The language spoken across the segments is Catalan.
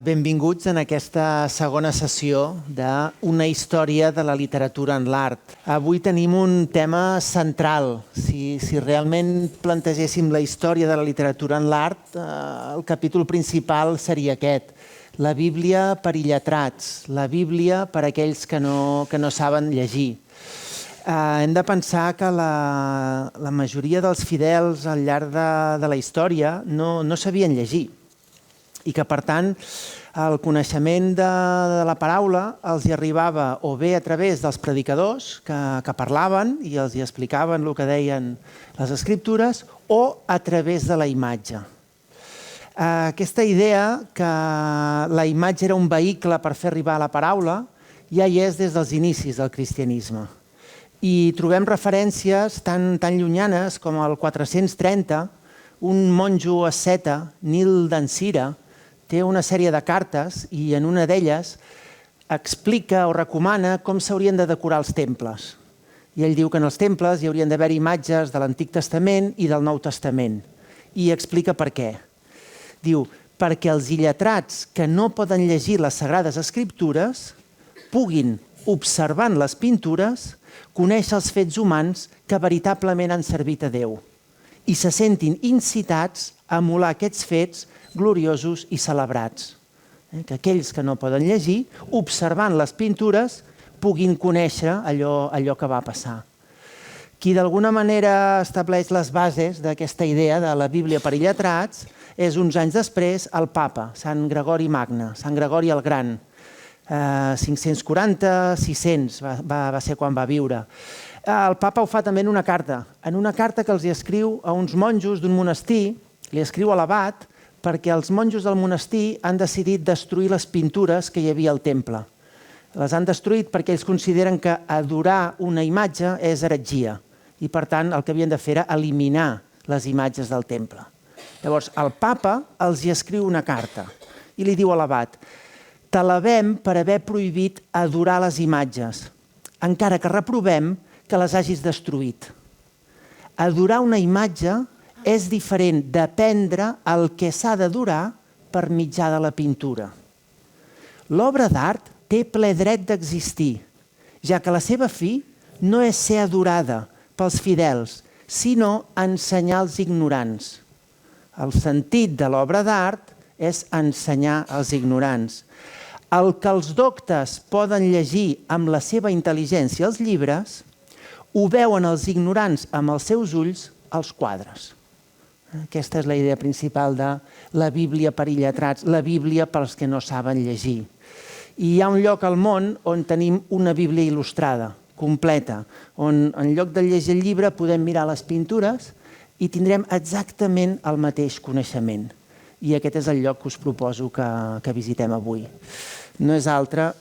Benvinguts en aquesta segona sessió d'Una història de la literatura en l'art. Avui tenim un tema central. Si realment plantegéssim la història de la literatura en l'art, el capítol principal seria aquest. La Bíblia per il·letrats, la Bíblia per aquells que no saben llegir. Hem de pensar que la majoria dels fidels al llarg de la història no sabien llegir i que, per tant, el coneixement de la paraula els hi arribava o bé a través dels predicadors que parlaven i els hi explicaven el que deien les escriptures o a través de la imatge. Aquesta idea que la imatge era un vehicle per fer arribar la paraula ja hi és des dels inicis del cristianisme. I trobem referències tan llunyanes com el 430, un monjo asceta, Nil d'Ancira, té una sèrie de cartes i en una d'elles explica o recomana com s'haurien de decorar els temples. I ell diu que en els temples hi haurien d'haver imatges de l'Antic Testament i del Nou Testament. I explica per què. Diu, perquè els il·letrats que no poden llegir les Sagrades Escriptures puguin, observant les pintures, conèixer els fets humans que veritablement han servit a Déu i se sentin incitats a emular aquests fets gloriosos i celebrats. Que aquells que no poden llegir, observant les pintures, puguin conèixer allò que va passar. Qui d'alguna manera estableix les bases d'aquesta idea de la Bíblia per il·letrats és uns anys després el papa, Sant Gregori Magne, Sant Gregori el Gran. 540-600 va ser quan va viure. El papa ho fa també en una carta que els escriu a uns monjos d'un monestir, li escriu a l'abat, perquè els monjos del monestir han decidit destruir les pintures que hi havia al temple. Les han destruït perquè ells consideren que adorar una imatge és heretgia i, per tant, el que havien de fer era eliminar les imatges del temple. Llavors, el papa els hi escriu una carta i li diu a l'abat: «T'alabem per haver prohibit adorar les imatges, encara que reprovem que les hagis destruït. Adorar una imatge és diferent d'aprendre el que s'ha d'adorar per mitjà de la pintura. L'obra d'art té ple dret d'existir, ja que la seva fi no és ser adorada pels fidels, sinó ensenyar als ignorants. El sentit de l'obra d'art és ensenyar als ignorants. El que els doctes poden llegir amb la seva intel·ligència els llibres, ho veuen els ignorants amb els seus ulls als quadres». Aquesta és la idea principal de la Bíblia per il·letrats, la Bíblia pels que no saben llegir. I hi ha un lloc al món on tenim una Bíblia il·lustrada, completa, on en lloc de llegir el llibre podem mirar les pintures i tindrem exactament el mateix coneixement. I aquest és el lloc que us proposo que visitem avui. No és altre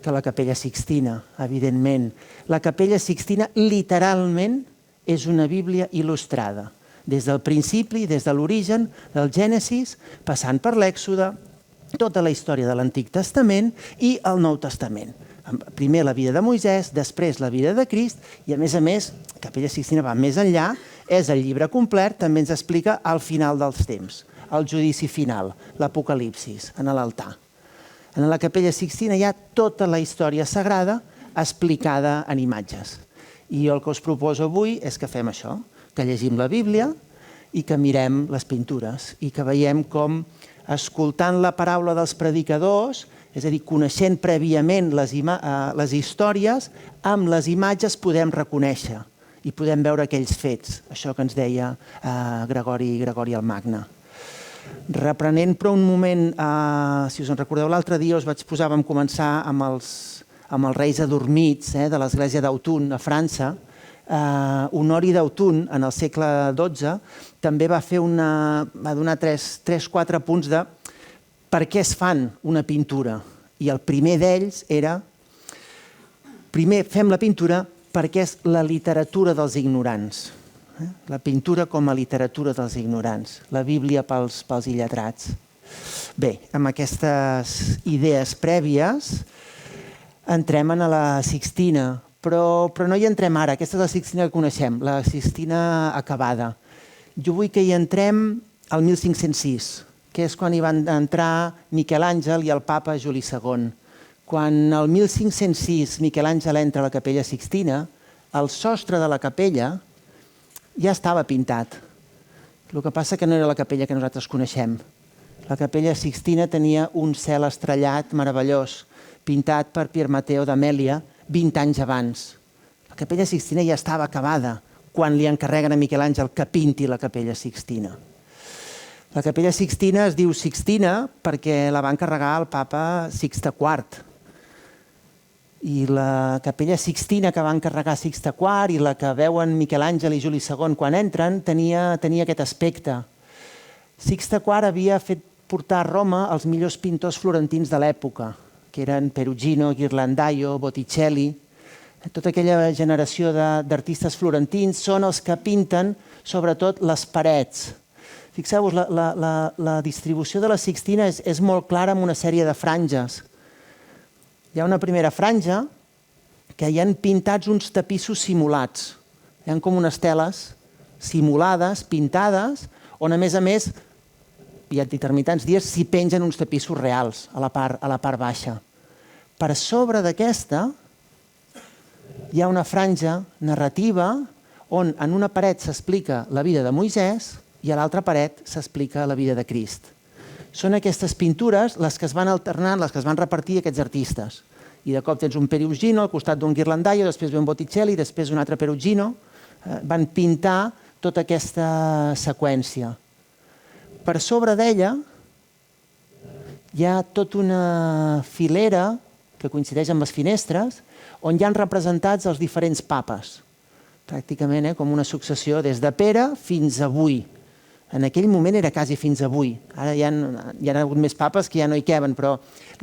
que la Capella Sixtina, evidentment. La Capella Sixtina literalment és una Bíblia il·lustrada, des del principi, des de l'origen, del Gènesis, passant per l'Èxode, tota la història de l'Antic Testament i el Nou Testament. Primer la vida de Moisès, després la vida de Crist i, a més, la Capella Sixtina va més enllà, és el llibre complet, també ens explica el final dels temps, el judici final, l'Apocalipsis, en l'altar. En la Capella Sixtina hi ha tota la història sagrada explicada en imatges. I el que us proposo avui és que fem això, que llegim la Bíblia i que mirem les pintures i que veiem com, escoltant la paraula dels predicadors, és a dir, coneixent prèviament les històries, amb les imatges podem reconèixer i podem veure aquells fets, això que ens deia Gregori el Magne. Reprenent però un moment, si us en recordeu, l'altre dia us vaig posar, vam començar amb els reis adormits de l'església d'Autun a França. Honori d'Autun, en el segle XII, també va donar 3-4 punts de per què es fan una pintura. I el primer d'ells era, primer fem la pintura perquè és la literatura dels ignorants. La pintura com a literatura dels ignorants, la Bíblia pels il·letrats. Bé, amb aquestes idees prèvies entrem a la Sixtina, però no hi entrem ara, aquesta és la Sixtina que coneixem, la Sixtina acabada. Jo vull que hi entrem al 1506, que és quan hi van entrar Miquel Àngel i el papa Juli II. Quan el 1506 Miquel Àngel entra a la Capella Sixtina, el sostre de la capella ja estava pintat. El que passa que no era la capella que nosaltres coneixem. La Capella Sixtina tenia un cel estrellat meravellós, pintat per Pier Matteo d'Amèlia 20 anys abans. La Capella Sixtina ja estava acabada quan li encarreguen a Miquel Àngel que pinti la Capella Sixtina. La Capella Sixtina es diu Sixtina perquè la va encarregar el papa Sixte IV. I la Capella Sixtina que va encarregar Sixte IV i la que veuen Miquel Àngel i Juli II quan entren tenia aquest aspecte. Sixte IV havia fet portar a Roma els millors pintors florentins de l'època, que eren Perugino, Ghirlandaio, Botticelli. Tota aquella generació d'artistes florentins són els que pinten sobretot les parets. Fixeu-vos, la distribució de la Sixtina és molt clara amb una sèrie de franges. Hi ha una primera franja que hi han pintats uns tapissos simulats. Hi ha com unes teles simulades, pintades, on a més, hi ha determinats dies s'hi pengen uns tapissos reals a la part baixa. Per sobre d'aquesta hi ha una franja narrativa on en una paret s'explica la vida de Moisès i a l'altra paret s'explica la vida de Crist. Són aquestes pintures les que es van alternant, les que es van repartir aquests artistes. I de cop tens un Perugino al costat d'un Ghirlandaio, després ve un Botticelli, després un altre Perugino. Van pintar tota aquesta seqüència. Per sobre d'ella hi ha tota una filera que coincideix amb les finestres on hi han representats els diferents papes. Pràcticament com una successió des de Pere fins avui. En aquell moment era quasi fins avui. Ara hi ha hagut més papes que ja no hi queben, però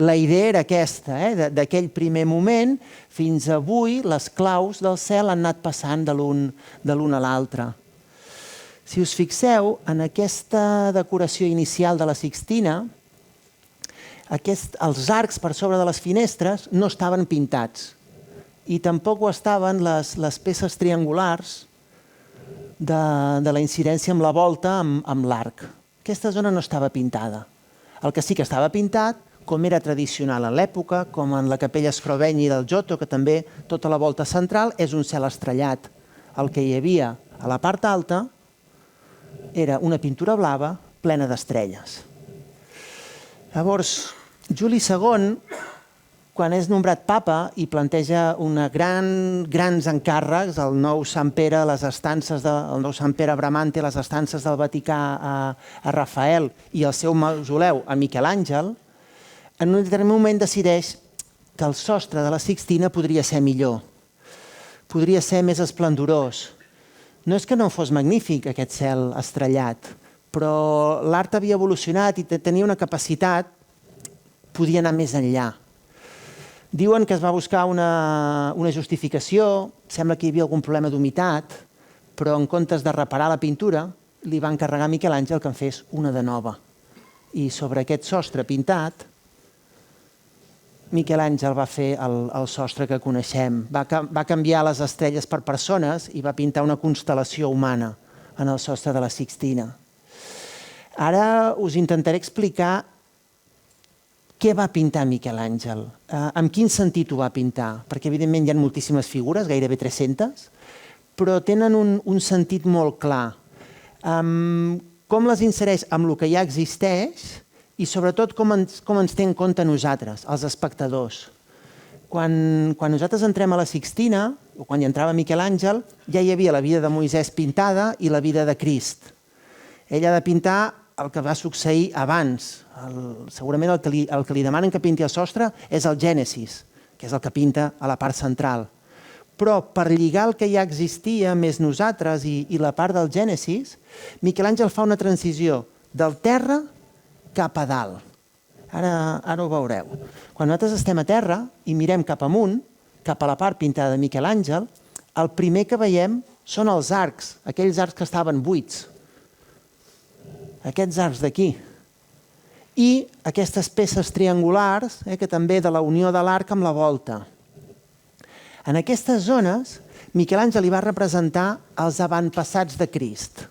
la idea era aquesta, d'aquell primer moment fins avui les claus del cel han anat passant de l'un a l'altre. Si us fixeu, en aquesta decoració inicial de la Sixtina, els arcs per sobre de les finestres no estaven pintats i tampoc ho estaven les peces triangulars de la incidència amb la volta amb l'arc. Aquesta zona no estava pintada. El que sí que estava pintat, com era tradicional en l'època, com en la capella Scrovegni del Giotto, que també tota la volta central és un cel estrellat. El que hi havia a la part alta era una pintura blava plena d'estrelles. Llavors, Juli II, quan és nombrat papa i planteja grans encàrrecs, el nou Sant Pere, el nou Sant Pere Bramante, les estances del Vaticà a Rafael i el seu mausoleu a Miquel Àngel, en un determinat moment decideix que el sostre de la Sixtina podria ser millor, podria ser més esplendorós. No és que no fos magnífic aquest cel estrellat, però l'art havia evolucionat i tenia una capacitat, podia anar més enllà. Diuen que es va buscar una justificació, sembla que hi havia algun problema d'humitat, però en comptes de reparar la pintura, li va encarregar a Miquel Àngel que en fes una de nova. I sobre aquest sostre pintat, Miquel Àngel va fer el sostre que coneixem. Va canviar les estrelles per persones i va pintar una constel·lació humana en el sostre de la Sixtina. Ara us intentaré explicar què va pintar Miquel Àngel? En quin sentit ho va pintar? Perquè, evidentment, hi ha moltíssimes figures, gairebé 300, però tenen un sentit molt clar. Com les insereix amb el que ja existeix i, sobretot, com ens té en compte nosaltres, els espectadors. Quan nosaltres entrem a la Sixtina, o quan hi entrava Miquel Àngel, ja hi havia la vida de Moisès pintada i la vida de Crist. Ell ha de pintar el que va succeir abans. Segurament el que li demanen que pinti el sostre és el Gènesis, que és el que pinta a la part central. Però per lligar el que ja existia més nosaltres i la part del Gènesis, Miquel Àngel fa una transició del terra cap a dalt. Ara ho veureu. Quan nosaltres estem a terra i mirem cap amunt, cap a la part pintada de Miquel Àngel, el primer que veiem són els arcs, aquells arcs que estaven buits. Aquests arcs d'aquí. I aquestes peces triangulars, que també de la unió de l'arc amb la volta. En aquestes zones, Miquel Àngel hi va representar els avantpassats de Crist.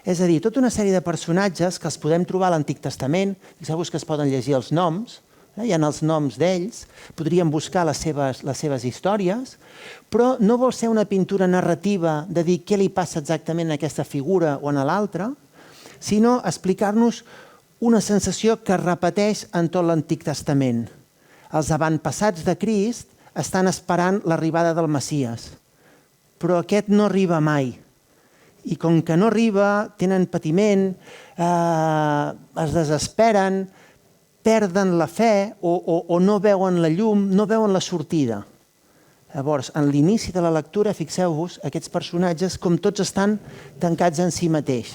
És a dir, tota una sèrie de personatges que els podem trobar a l'Antic Testament, fixeu-vos que es poden llegir els noms, hi ha els noms d'ells, podríem buscar les seves històries, però no vol ser una pintura narrativa de dir què li passa exactament a aquesta figura o a l'altra, sinó explicar-nos una sensació que es repeteix en tot l'Antic Testament. Els avantpassats de Crist estan esperant l'arribada del Messies, però aquest no arriba mai. I com que no arriba, tenen patiment, es desesperen, perden la fe o no veuen la llum, no veuen la sortida. Llavors, en l'inici de la lectura, fixeu-vos, aquests personatges, com tots estan tancats en si mateix.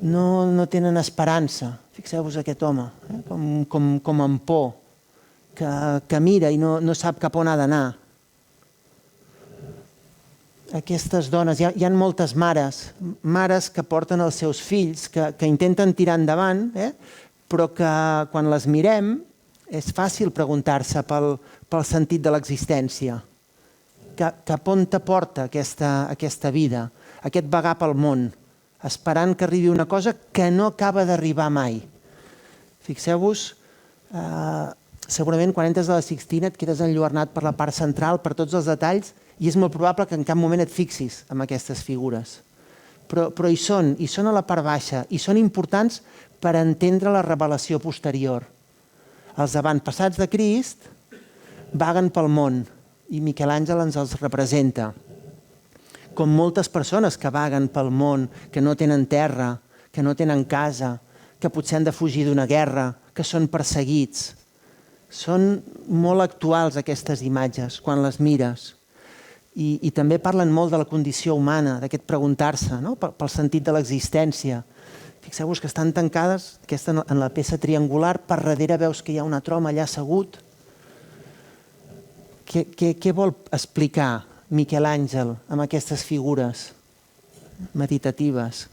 No tenen esperança. Fixeu-vos aquest home, com amb por, que mira i no sap cap on ha d'anar. Aquestes dones, hi ha moltes mares que porten els seus fills, que intenten tirar endavant, però que quan les mirem és fàcil preguntar-se pel sentit de l'existència. Cap on te porta aquesta vida, aquest vagar pel món, esperant que arribi una cosa que no acaba d'arribar mai. Fixeu-vos, segurament quan entres a la Sixtina et quedes enlluernat per la part central, per tots els detalls, i és molt probable que en cap moment et fixis en aquestes figures. Però hi són a la part baixa, i són importants per entendre la revelació posterior. Els avantpassats de Crist vaguen pel món, i Miquel Àngel ens els representa. Com moltes persones que vaguen pel món, que no tenen terra, que no tenen casa, que potser han de fugir d'una guerra, que són perseguits. Són molt actuals aquestes imatges, quan les mires. I també parlen molt de la condició humana, d'aquest preguntar-se, pel sentit de l'existència. Fixeu-vos que estan tancades, aquesta en la peça triangular, per darrere veus que hi ha un altre home allà assegut. Què vol explicar Miquel Àngel amb aquestes figures meditatives?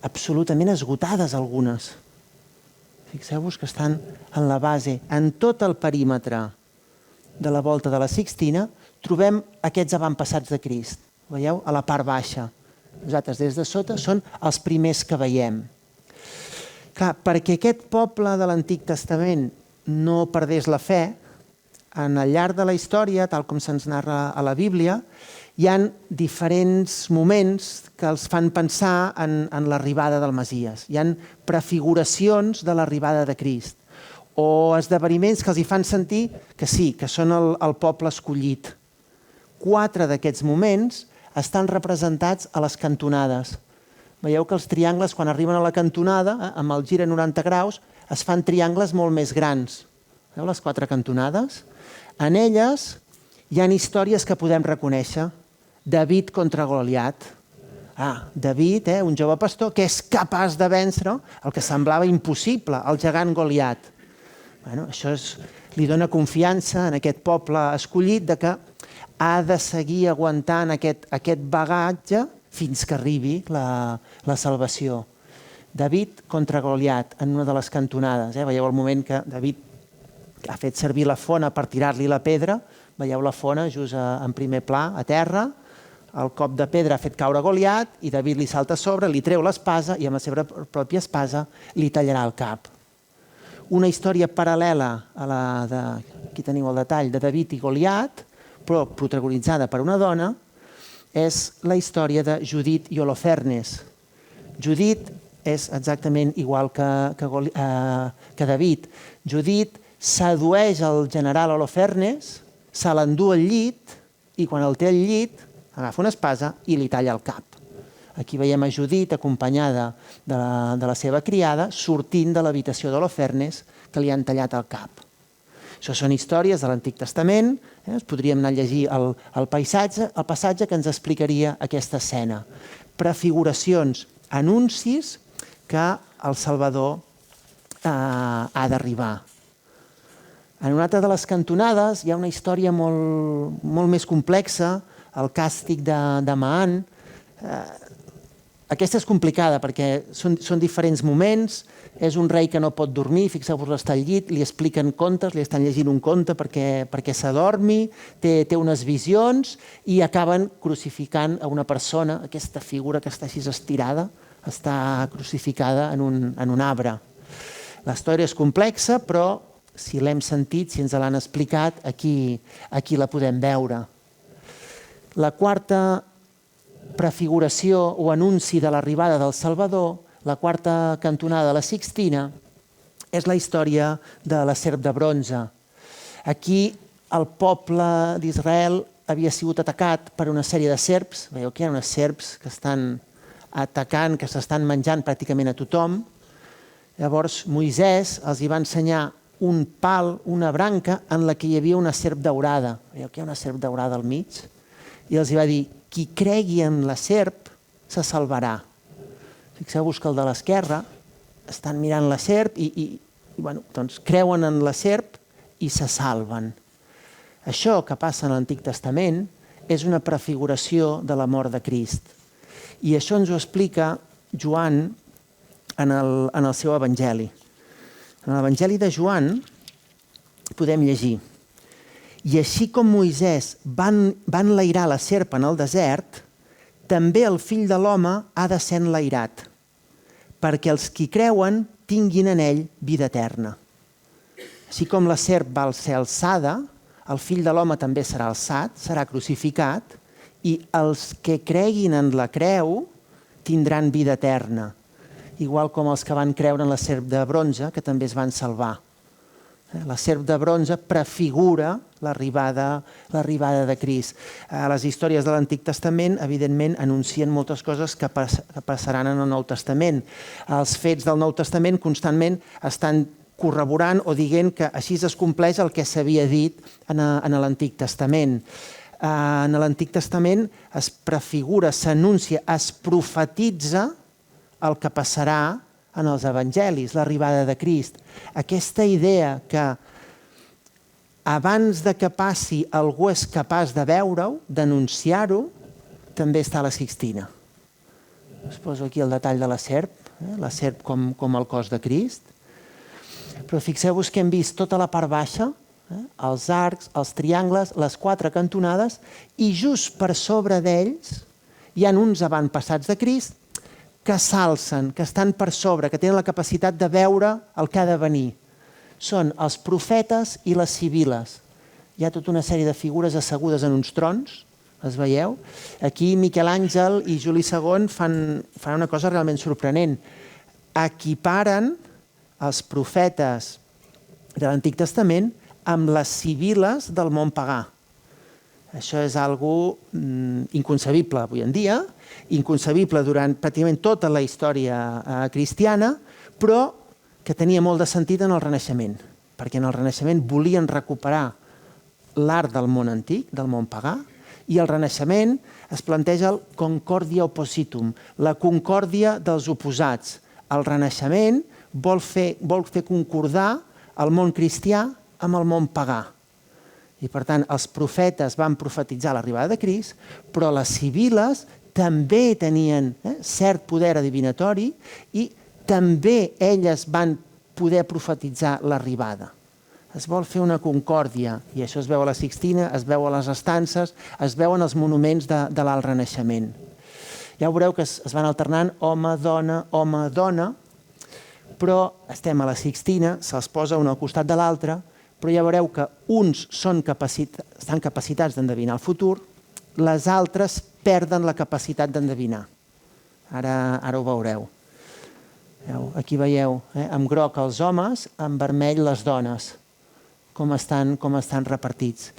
Absolutament esgotades algunes. Fixeu-vos que estan en la base, en tot el perímetre de la volta de la Sixtina, trobem aquests avantpassats de Crist. Veieu? A la part baixa. Nosaltres des de sota són els primers que veiem. Clar, perquè aquest poble de l'Antic Testament no perdés la fe, al llarg de la història, tal com se'ns narra a la Bíblia, hi ha diferents moments que els fan pensar en l'arribada del Messies. Hi ha prefiguracions de l'arribada de Crist o esdeveniments que els hi fan sentir que sí, que són el poble escollit. 4 d'aquests moments estan representats a les cantonades. Veieu que els triangles, quan arriben a la cantonada, amb el gir a 90 graus, es fan triangles molt més grans. Veieu les 4 cantonades? En elles hi ha històries que podem reconèixer. David contra Goliat. David, un jove pastor, que és capaç de vèncer el que semblava impossible, el gegant Goliat. Això li dona confiança en aquest poble escollit de que ha de seguir aguantant aquest bagatge fins que arribi la salvació. David contra Goliat en una de les cantonades. Veieu el moment que David ha fet servir la fona per tirar-li la pedra. Veieu la fona just en primer pla, a terra. El cop de pedra ha fet caure Goliat i David li salta a sobre, li treu l'espasa i amb la seva pròpia espasa li tallarà el cap. Una història paral·lela a la de, aquí teniu el detall, de David i Goliat, però protagonitzada per una dona, és la història de Judit i Holofernes. Judit és exactament igual que David. Judit sedueix el general Holofernes, se l'endú al llit i quan el té al llit agafa una espasa i li talla el cap. Aquí veiem a Judit acompanyada de la seva criada sortint de l'habitació d'Holofernes que li han tallat el cap. Això són històries de l'Antic Testament, podríem anar a llegir el passatge que ens explicaria aquesta escena. Prefiguracions, anuncis que el Salvador ha d'arribar. En una altra de les cantonades hi ha una història molt més complexa, el càstig de Mahan. Aquesta és complicada perquè són diferents moments, és un rei que no pot dormir, fixeu-vos, està al llit, li expliquen contes, li estan llegint un conte perquè s'adormi, té unes visions i acaben crucificant a una persona, aquesta figura que està així estirada, està crucificada en un arbre. La història és complexa, però si l'hem sentit, si ens l'han explicat, aquí la podem veure. La quarta prefiguració o anunci de l'arribada del Salvador, la quarta cantonada de la Sixtina, és la història de la serp de bronze. Aquí el poble d'Israel havia sigut atacat per una sèrie de serps. Veieu que hi ha unes serps que estan atacant, que s'estan menjant pràcticament a tothom. Llavors Moisès els hi va ensenyar un pal, una branca, en la que hi havia una serp daurada. Veieu que hi ha una serp daurada al mig? I els hi va dir: qui cregui en la serp se salvarà. Fixeu-vos que el de l'esquerra estan mirant la serp i creuen en la serp i se salven. Això que passa en l'Antic Testament és una prefiguració de la mort de Crist. I això ens ho explica Joan en el seu Evangeli. En l'Evangeli de Joan podem llegir: i així com Moisès va enlairar la serp en el desert, també el fill de l'home ha de ser enlairat, perquè els qui creuen tinguin en ell vida eterna. Així com la serp va ser alçada, el fill de l'home també serà alçat, serà crucificat, i els que creguin en la creu tindran vida eterna, igual com els que van creure en la serp de bronze, que també es van salvar. La serp de bronze prefigura l'arribada de Crist. Les històries de l'Antic Testament, evidentment, anuncien moltes coses que passaran en el Nou Testament. Els fets del Nou Testament constantment estan corroborant o dient que així es compleix el que s'havia dit en l'Antic Testament. En l'Antic Testament es prefigura, s'anuncia, es profetitza el que passarà en els evangelis, l'arribada de Crist. Aquesta idea que abans de que passi algú és capaç de veure-ho, d'anunciar-ho, també està a la Sixtina. Us poso aquí el detall de la serp com el cos de Crist. Però fixeu-vos que hem vist tota la part baixa, els arcs, els triangles, les 4 cantonades, i just per sobre d'ells hi ha uns avantpassats de Crist que s'alcen, que estan per sobre, que tenen la capacitat de veure el que ha de venir. Són els profetes i les sibil·les. Hi ha tota una sèrie de figures assegudes en uns trons, les veieu? Aquí Miquel Àngel i Juli II fan una cosa realment sorprenent. Equiparen els profetes de l'Antic Testament amb les sibil·les del món pagà. Això és algo inconcebible avui en dia, inconcebible durant pràcticament tota la història cristiana, però que tenia molt de sentit en el Renaixement, perquè en el Renaixement volien recuperar l'art del món antic, del món pagà, i al Renaixement es planteja el concordia oppositum, la concòrdia dels oposats. El Renaixement vol fer concordar el món cristià amb el món pagà. I, per tant, els profetes van profetitzar l'arribada de Crist, però les sibil·les també tenien cert poder adivinatori i també elles van poder profetitzar l'arribada. Es vol fer una concòrdia, i això es veu a la Sixtina, es veu a les estances, es veuen els monuments de l'Alt Renaixement. Ja veureu que es van alternant home, dona, però estem a la Sixtina, se'ls posa un al costat de l'altre, però ja veureu que uns estan capacitats d'endevinar el futur, les altres perden la capacitat d'endevinar. Ara ho veureu. Aquí veieu, amb groc els homes, amb vermell les dones, com estan repartits.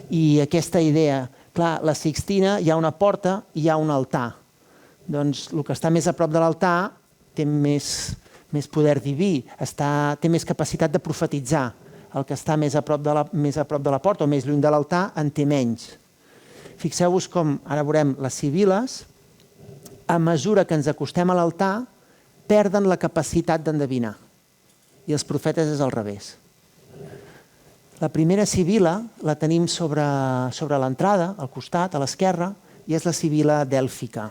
I aquesta idea, clar, la Sixtina hi ha una porta i hi ha un altar. Doncs el que està més a prop de l'altar té més poder diví, té més capacitat de profetitzar. El que està més a prop de la porta o més lluny de l'altar en té menys. Fixeu-vos com, ara veurem, les sibil·les, a mesura que ens acostem a l'altar, perden la capacitat d'endevinar. I els profetes és al revés. La primera sibil·la la tenim sobre l'entrada, al costat, a l'esquerra, i és la sibil·la dèlfica.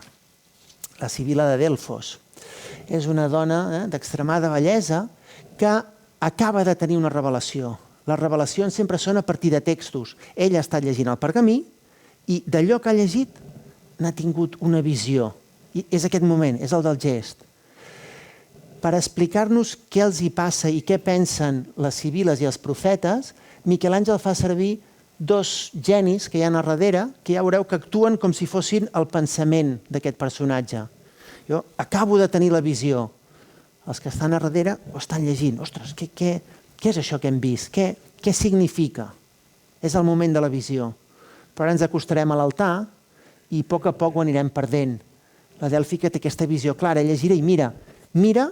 la Sibila de Delfos. És una dona d'extremada bellesa que acaba de tenir una revelació. Les revelacions sempre són a partir de textos. Ella està llegint el pergamí i d'allò que ha llegit n'ha tingut una visió. I és aquest moment, és el del gest. Per explicar-nos què els hi passa i què pensen les sibiles i els profetes, Miquel Àngel fa servir dos genis que hi ha a darrere, que ja veureu que actuen com si fossin el pensament d'aquest personatge. Jo acabo de tenir la visió. Els que estan a darrere ho estan llegint. Ostres, què és això que hem vist? Què significa? És el moment de la visió. Però ara ens acostarem a l'altar i a poc ho anirem perdent. La Dèlfica té aquesta visió clara. Ella gira i mira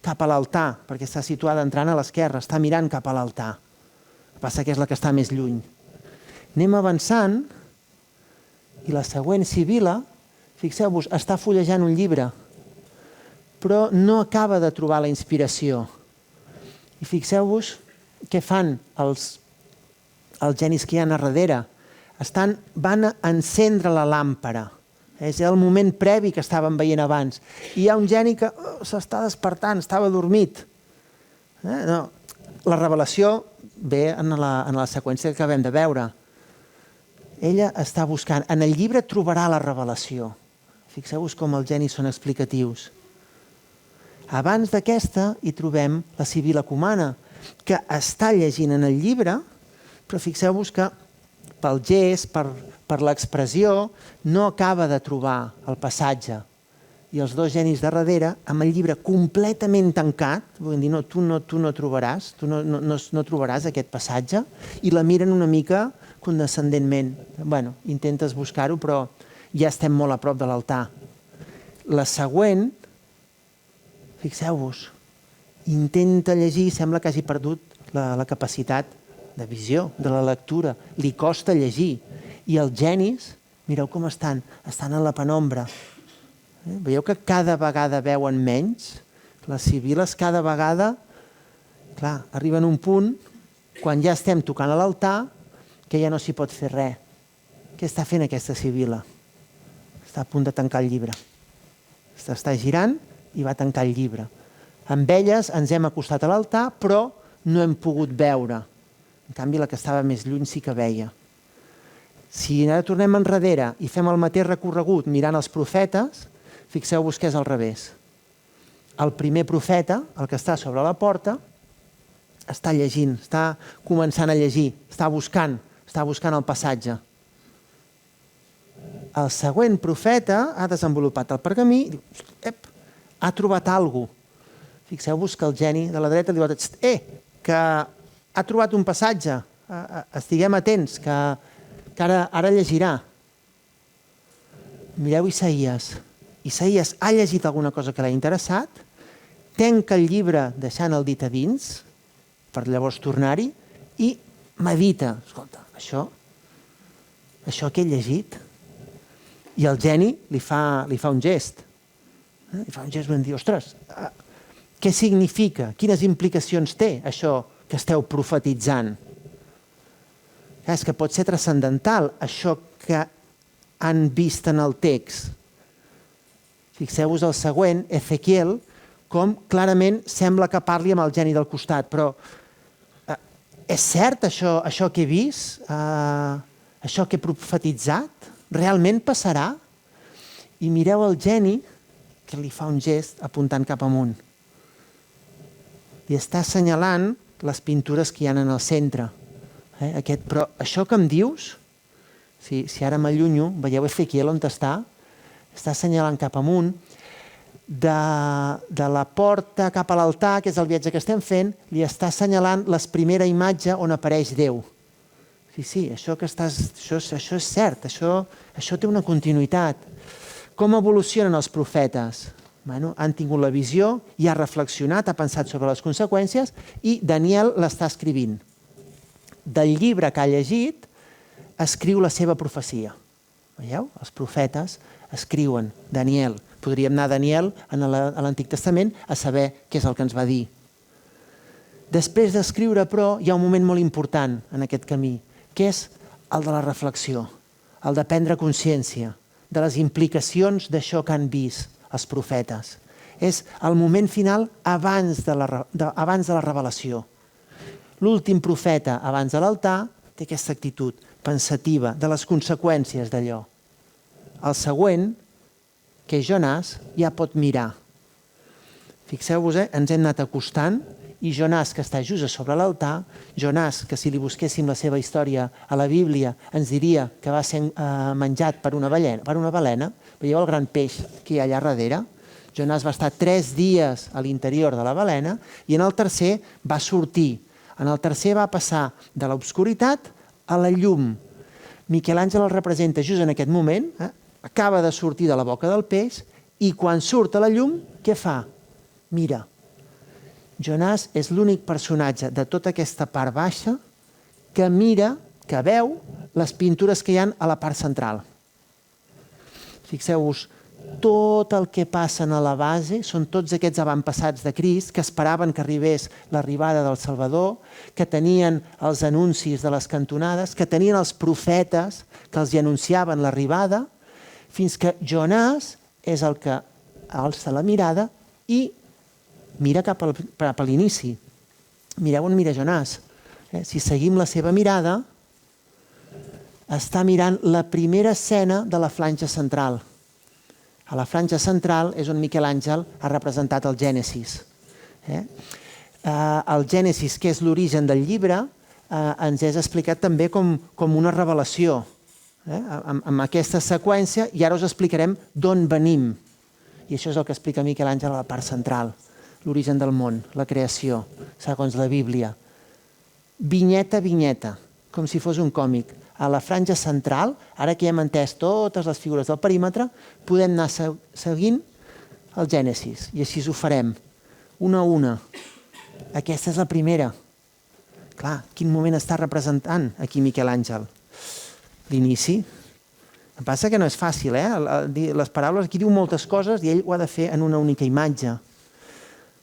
cap a l'altar, perquè està situada entrant a l'esquerra, està mirant cap a l'altar. El que passa que és la que està més lluny. Anem avançant i la següent sibila, fixeu-vos, està fullejant un llibre, però no acaba de trobar la inspiració. I fixeu-vos què fan els genis que hi ha a darrere. Van a encendre la làmpara. És el moment previ que estàvem veient abans. I hi ha un geni que s'està despertant, estava dormit. No. La revelació ve en la seqüència que acabem de veure. Ella està buscant. En el llibre trobarà la revelació. Fixeu-vos com els genis són explicatius. Abans d'aquesta hi trobem la Sibila Cumana, que està llegint en el llibre, però fixeu-vos que pel gest, per l'expressió, no acaba de trobar el passatge. I els dos genis de darrere, amb el llibre completament tancat, vull dir, tu no trobaràs, no trobaràs aquest passatge, i la miren una mica condescendentment. Bueno, intentes buscar-ho, però ja estem molt a prop de l'altar. La següent, fixeu-vos, intenta llegir, sembla que hagi perdut la capacitat de visió, de la lectura. Li costa llegir. I els genis, mireu com estan en la penombra. Veieu que cada vegada veuen menys? Les sibiles cada vegada, clar, arriben a un punt, quan ja estem tocant a l'altar, que ja no s'hi pot fer res. Què està fent aquesta sibila? Està a punt de tancar el llibre. S'està girant i va tancar el llibre. Amb elles ens hem acostat a l'altar, però no hem pogut veure. En canvi, la que estava més lluny sí que veia. Si ara tornem enrere i fem el mateix recorregut mirant els profetes, fixeu-vos que és al revés. El primer profeta, el que està sobre la porta, està llegint, està començant a llegir, està buscant el passatge. El següent profeta ha desenvolupat el pergamí i diu, ha trobat alguna cosa. Fixeu-vos que el geni de la dreta diu, que ha trobat un passatge, estiguem atents, que ara llegirà. Mireu Isaïes. Isaïes ha llegit alguna cosa que l'ha interessat, tanca el llibre deixant el dit a dins, per llavors tornar-hi, i medita. Escolta, això que he llegit? I el geni li fa un gest. Li fa un gest per dir, ostres, què significa? Quines implicacions té això que esteu profetitzant? És que pot ser transcendental, això que han vist en el text. Fixeu-vos el següent, Ezequiel, com clarament sembla que parli amb el geni del costat, però és cert això que he vist? Això que he profetitzat? Realment passarà? I mireu el geni, que li fa un gest apuntant cap amunt. I està assenyalant les pintures que hi ha en el centre. Però això que em dius, si ara m'allunyo, veieu Ezequiel on està? Està assenyalant cap amunt. De la porta cap a l'altar, que és el viatge que estem fent, li està assenyalant la primera imatge on apareix Déu. Sí, això és cert, això té una continuïtat. Com evolucionen els profetes? Han tingut la visió i ha reflexionat, ha pensat sobre les conseqüències i Daniel l'està escrivint. Del llibre que ha llegit, escriu la seva profecia. Veieu? Els profetes escriuen. Daniel. Podríem anar a Daniel a l'Antic Testament a saber què és el que ens va dir. Després d'escriure, però, hi ha un moment molt important en aquest camí, que és el de la reflexió, el de prendre consciència de les implicacions d'això que han vist els profetes. És el moment final abans de la revelació. L'últim profeta abans de l'altar té aquesta actitud pensativa de les conseqüències d'allò. El següent, que és Jonàs, ja pot mirar. Fixeu-vos, ens hem anat acostant i Jonàs, que està just a sobre l'altar, Jonàs, que si li busquéssim la seva història a la Bíblia, ens diria que va ser menjat per una balena. Veieu el gran peix que hi ha allà darrere? Jonàs va estar 3 dies a l'interior de la balena i en el tercer va sortir. En el tercer va passar de l'obscuritat a la llum. Miquel Àngel el representa just en aquest moment, acaba de sortir de la boca del peix i quan surt a la llum, què fa? Mira. Jonàs és l'únic personatge de tota aquesta part baixa que mira, que veu les pintures que hi ha a la part central. Fixeu-vos, tot el que passen a la base són tots aquests avantpassats de Crist que esperaven que arribés l'arribada del Salvador, que tenien els anuncis de les cantonades, que tenien els profetes que els hi anunciaven l'arribada, fins que Jonàs és el que alça la mirada i mira cap a l'inici. Mireu on mira Jonàs. Si seguim la seva mirada, està mirant la primera escena de la franja central. A la franja central és on Miquel Àngel ha representat el Gènesis. El Gènesis, que és l'origen del llibre, ens és explicat també com una revelació. Amb aquesta seqüència, i ara us explicarem d'on venim. I això és el que explica Miquel Àngel a la part central. L'origen del món, la creació, segons la Bíblia. Vinyeta a vinyeta, com si fos un còmic. A la franja central, ara que ja hem entès totes les figures del perímetre, podem anar seguint el Gènesis, i així ho farem, una a una. Aquesta és la primera. Clar, quin moment està representant aquí Miquel Àngel? L'inici. Em passa que no és fàcil, les paraules, aquí diu moltes coses i ell ho ha de fer en una única imatge.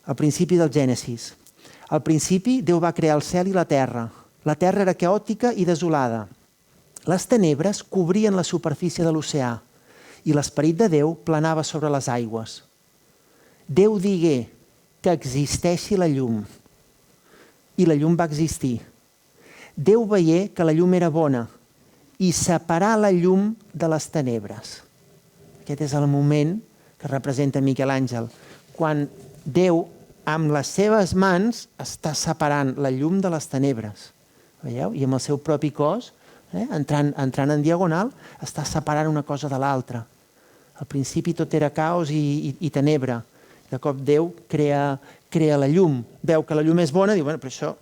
Al principi del Gènesis. Al principi Déu va crear el cel i la terra. La terra era caòtica i desolada. Les tenebres cobrien la superfície de l'oceà i l'esperit de Déu planava sobre les aigües. Déu digué que existeixi la llum i la llum va existir. Déu veié que la llum era bona i separà la llum de les tenebres. Aquest és el moment que representa Miquel Àngel, quan Déu amb les seves mans està separant la llum de les tenebres. Veieu? I amb el seu propi cos, entrant en diagonal, està separant una cosa de l'altra. Al principi tot era caos i tenebra. De cop Déu crea la llum. Veu que la llum és bona, diu, però això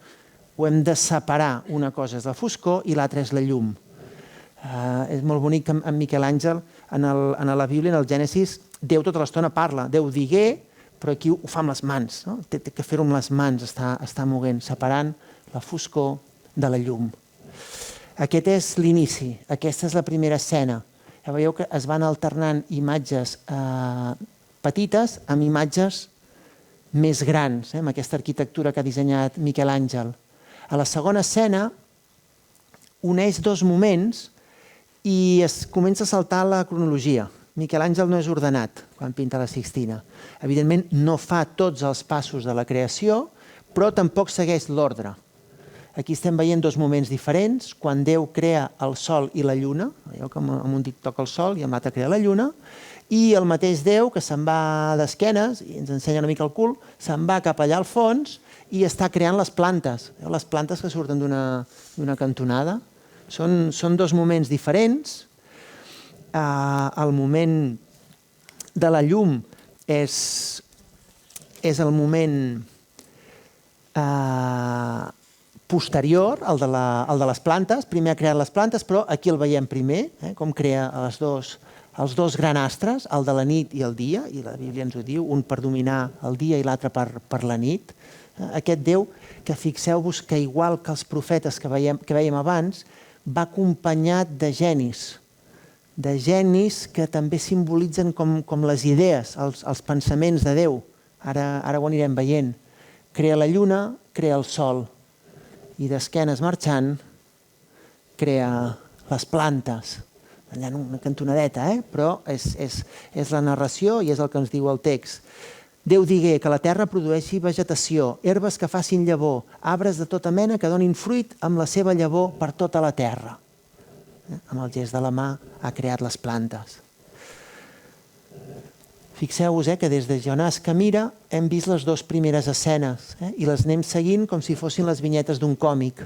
ho hem de separar. Una cosa és la foscor i l'altra és la llum. És molt bonic que en Miquel Àngel, en la Bíblia, en el Gènesis, Déu tota l'estona parla. Déu digué, però aquí ho fa amb les mans. Té que fer-ho amb les mans, està movent, separant la foscor de la llum. Aquest és l'inici, aquesta és la primera escena. Ja veieu que es van alternant imatges petites amb imatges més grans, amb aquesta arquitectura que ha dissenyat Miquel Àngel. A la segona escena uneix 2 moments i es comença a saltar la cronologia. Miquel Àngel no és ordenat quan pinta la Sixtina. Evidentment no fa tots els passos de la creació, però tampoc segueix l'ordre. Aquí estem veient 2 moments diferents, quan Déu crea el sol i la lluna, veieu que amb un dit toca el sol i amb l'altre crea la lluna, i el mateix Déu, que se'n va d'esquenes, i ens ensenya una mica el cul, se'n va cap allà al fons i està creant les plantes. Veieu les plantes que surten d'una cantonada? Són 2 moments diferents. El moment de la llum és el moment posterior, el de les plantes. Primer ha creat les plantes, però aquí el veiem primer, com crea els dos grans astres, el de la nit i el dia, i la Bíblia ens ho diu, un per dominar el dia i l'altre per la nit. Aquest Déu, que fixeu-vos que igual que els profetes que vèiem abans, va acompanyat de genis que també simbolitzen com les idees, els pensaments de Déu. Ara ho anirem veient. Crea la lluna, crea el sol, i d'esquenes marxant crea les plantes. allà en una cantonadeta, però és la narració i és el que ens diu el text. Déu digué que la terra produeixi vegetació, herbes que facin llavor, arbres de tota mena que donin fruit amb la seva llavor per tota la terra. Amb el gest de la mà ha creat les plantes. Fixeu-vos que des de Jonàs que mira hem vist les dues primeres escenes i les anem seguint com si fossin les vinyetes d'un còmic.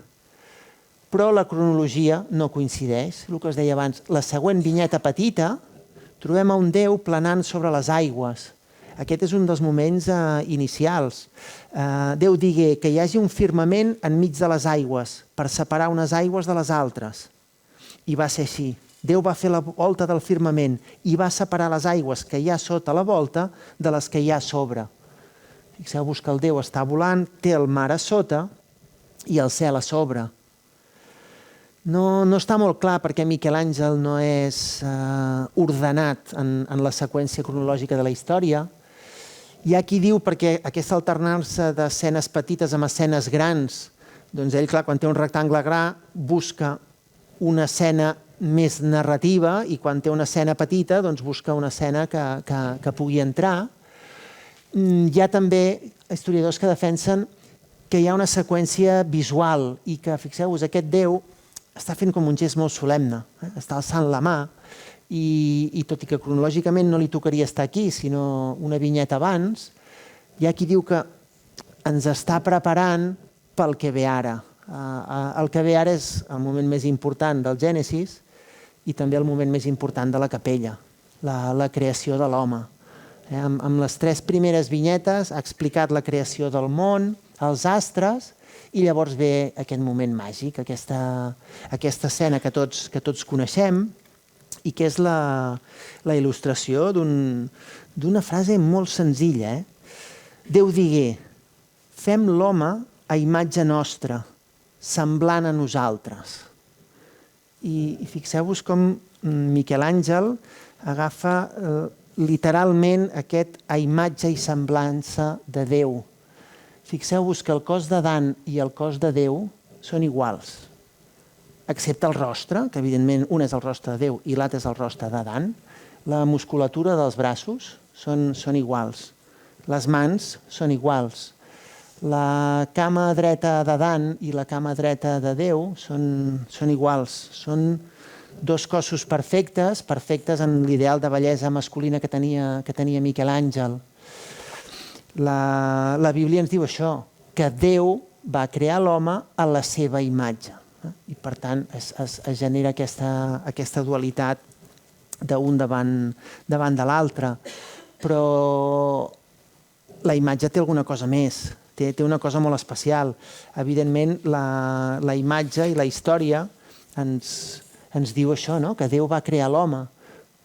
Però la cronologia no coincideix. El que us deia abans, la següent vinyeta petita trobem a un Déu planant sobre les aigües. Aquest és un dels moments inicials. Déu digué que hi hagi un firmament enmig de les aigües per separar unes aigües de les altres. I va ser així. Déu va fer la volta del firmament i va separar les aigües que hi ha sota la volta de les que hi ha a sobre. Fixeu-vos que el Déu està volant, té el mar a sota i el cel a sobre. No està molt clar perquè Miquel Àngel no és ordenat en la seqüència cronològica de la història. Hi ha qui diu perquè aquesta alternança d'escenes petites amb escenes grans, doncs ell, clar, quan té un rectangle gra, busca una escena més narrativa i quan té una escena petita doncs busca una escena que pugui entrar. Hi ha també historiadors que defensen que hi ha una seqüència visual i que, fixeu-vos, aquest Déu està fent com un gest molt solemne, està alçant la mà i tot i que cronològicament no li tocaria estar aquí, sinó una vinyeta abans, hi ha qui diu que ens està preparant pel que ve ara. El que ve ara és el moment més important del Gènesis i també el moment més important de la capella, la creació de l'home. Amb les 3 primeres vinyetes ha explicat la creació del món, els astres, i llavors ve aquest moment màgic, aquesta escena que tots coneixem i que és la il·lustració d'una frase molt senzilla. Déu digué, fem l'home a imatge nostra, semblant a nosaltres. I fixeu-vos com Miquel Àngel agafa literalment aquest a imatge i semblança de Déu. Fixeu-vos que el cos d'Adam i el cos de Déu són iguals, excepte el rostre, que evidentment un és el rostre de Déu i l'altre és el rostre d'Adam. La musculatura dels braços són iguals, les mans són iguals. La cama dreta d'Adam i la cama dreta de Déu són iguals. Són 2 cossos perfectes en l'ideal de bellesa masculina que tenia Miquel Àngel. La Bíblia ens diu això, que Déu va crear l'home a la seva imatge. I per tant es genera aquesta dualitat d'un davant de l'altre. Però la imatge té alguna cosa més. Té una cosa molt especial. Evidentment, la imatge i la història ens diu això, que Déu va crear l'home.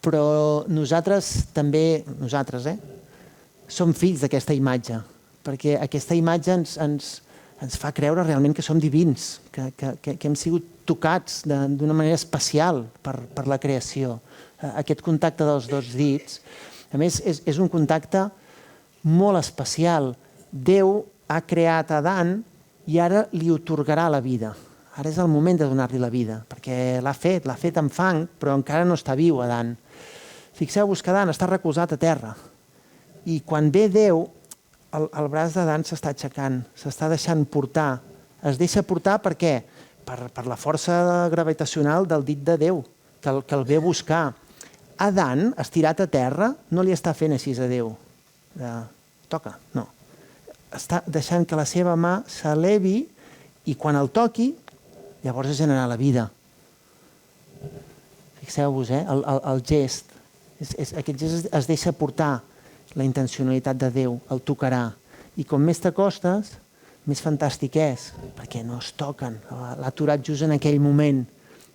Però nosaltres també, som fills d'aquesta imatge, perquè aquesta imatge ens fa creure realment que som divins, que hem sigut tocats d'una manera especial per la creació. Aquest contacte dels 2 dits, a més, és un contacte molt especial. Déu ha creat Adam i ara li atorgarà la vida. Ara és el moment de donar-li la vida, perquè l'ha fet amb fang, però encara no està viu Adam. Fixeu-vos que Adam està recolzat a terra i quan ve Déu, el braç d'Adam s'està aixecant, s'està deixant portar. Es deixa portar per què? Per la força gravitacional del dit de Déu, que el ve a buscar. Adam, estirat a terra, no li està fent així a Déu. Toca, no. Està deixant que la seva mà s'elevi i quan el toqui, llavors es generarà la vida. Fixeu-vos, el gest. Aquest gest es deixa portar. La intencionalitat de Déu el tocarà. I com més t'acostes, més fantàstic és, perquè no es toquen. L'ha aturat just en aquell moment.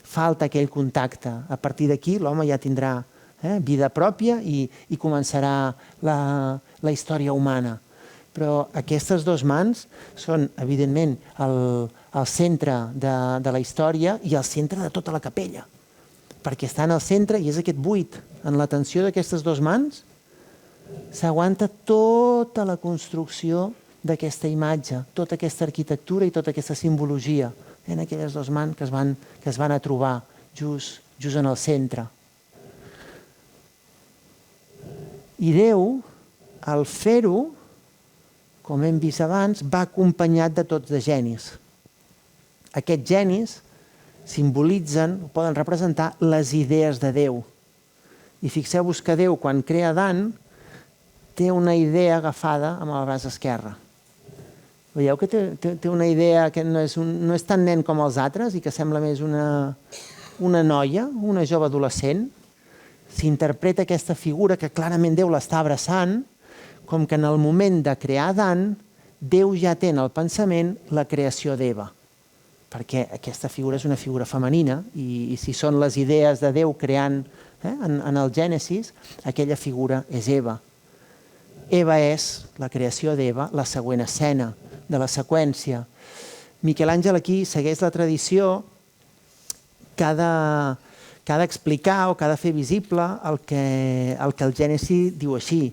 Falta aquell contacte. A partir d'aquí l'home ja tindrà vida pròpia i començarà la història humana. Però aquestes 2 mans són, evidentment, el centre de la història i el centre de tota la capella. Perquè estan al centre i és aquest buit. En la tensió d'aquestes 2 mans s'aguanta tota la construcció d'aquesta imatge, tota aquesta arquitectura i tota aquesta simbologia en aquelles 2 mans que es van a trobar just en el centre. I Déu, al fer-ho, com hem vist abans, va acompanyat de tots de genis. Aquests genis simbolitzen, poden representar les idees de Déu. I fixeu-vos que Déu, quan crea Adán, té una idea agafada amb el braç esquerre. Veieu que té una idea que no és tan nen com els altres i que sembla més una noia, una jove adolescent. S'interpreta aquesta figura que clarament Déu l'està abraçant, com que en el moment de crear Adán, Déu ja té en el pensament la creació d'Eva. Perquè aquesta figura és una figura femenina i si són les idees de Déu creant en el Gènesis, aquella figura és Eva. Eva és la creació d'Eva, la següent escena de la seqüència. Miquel Àngel aquí segueix la tradició que ha d'explicar o que ha de fer visible el que el Gènesis diu així.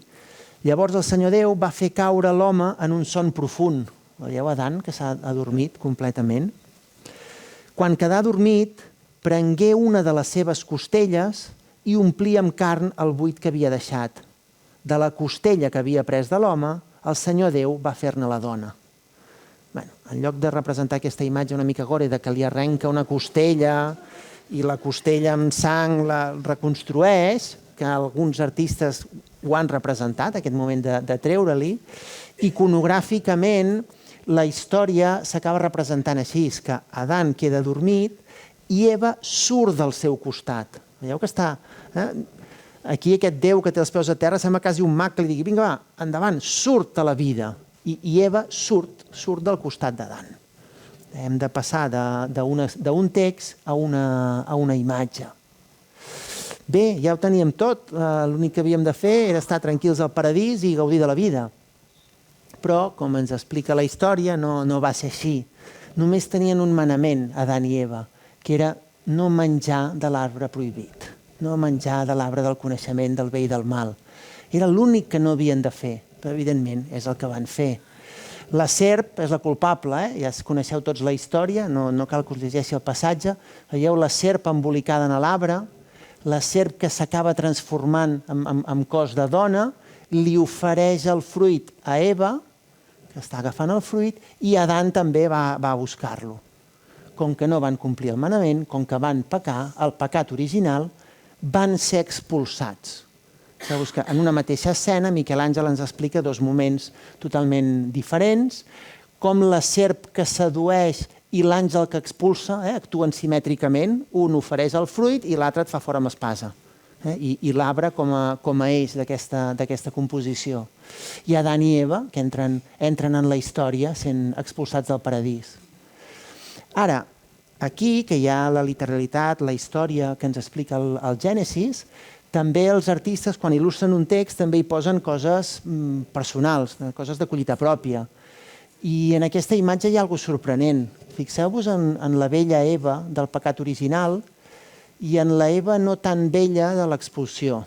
Llavors el Senyor Déu va fer caure l'home en un son profund. Veieu Adán, que s'ha adormit completament? Quan quedà adormit, prengué una de les seves costelles i omplí amb carn el buit que havia deixat. De la costella que havia pres de l'home, el Senyor Déu va fer-ne la dona. En lloc de representar aquesta imatge una mica gore, de que li arrenca una costella i la costella amb sang la reconstrueix, que alguns artistes ho han representat, aquest moment de treure-li, iconogràficament la història s'acaba representant així, que Adán queda dormit i Eva surt del seu costat. Veieu que està... Aquí aquest Déu que té els peus a terra sembla quasi un mag que li digui vinga, va, endavant, surt a la vida. I Eva surt del costat d'Adán. Hem de passar d'un text a una imatge. Bé, ja ho teníem tot. L'únic que havíem de fer era estar tranquils al paradís i gaudir de la vida. Però, com ens explica la història, no va ser així. Només tenien un manament, Adán i Eva, que era no menjar de l'arbre prohibit, no menjar de l'arbre del coneixement del bé i del mal. Era l'únic que no havien de fer, però evidentment és el que van fer. La serp és la culpable, ja coneixeu tots la història, no cal que us llegeixi el passatge. Veieu la serp embolicada en l'arbre, la serp que s'acaba transformant en cos de dona, li ofereix el fruit a Eva, que està agafant el fruit, i Adán també va a buscar-lo. Com que no van complir el manament, com que van pecar, el pecat original, van ser expulsats. Sabeu que en una mateixa escena Miquel Àngel ens explica dos moments totalment diferents, com la serp que sedueix i l'àngel que expulsa actuen simètricament, un ofereix el fruit i l'altre et fa fora amb espasa. I l'arbre com a eix d'aquesta composició. I Adán i Eva, que entren en la història sent expulsats del paradís. Ara, aquí, que hi ha la literalitat, la història que ens explica el Gènesis, també els artistes, quan il·lustren un text, també hi posen coses personals, coses de collita pròpia. I en aquesta imatge hi ha alguna cosa sorprenent. Fixeu-vos en la vella Eva del pecat original i en la Eva no tan vella de l'expulsió.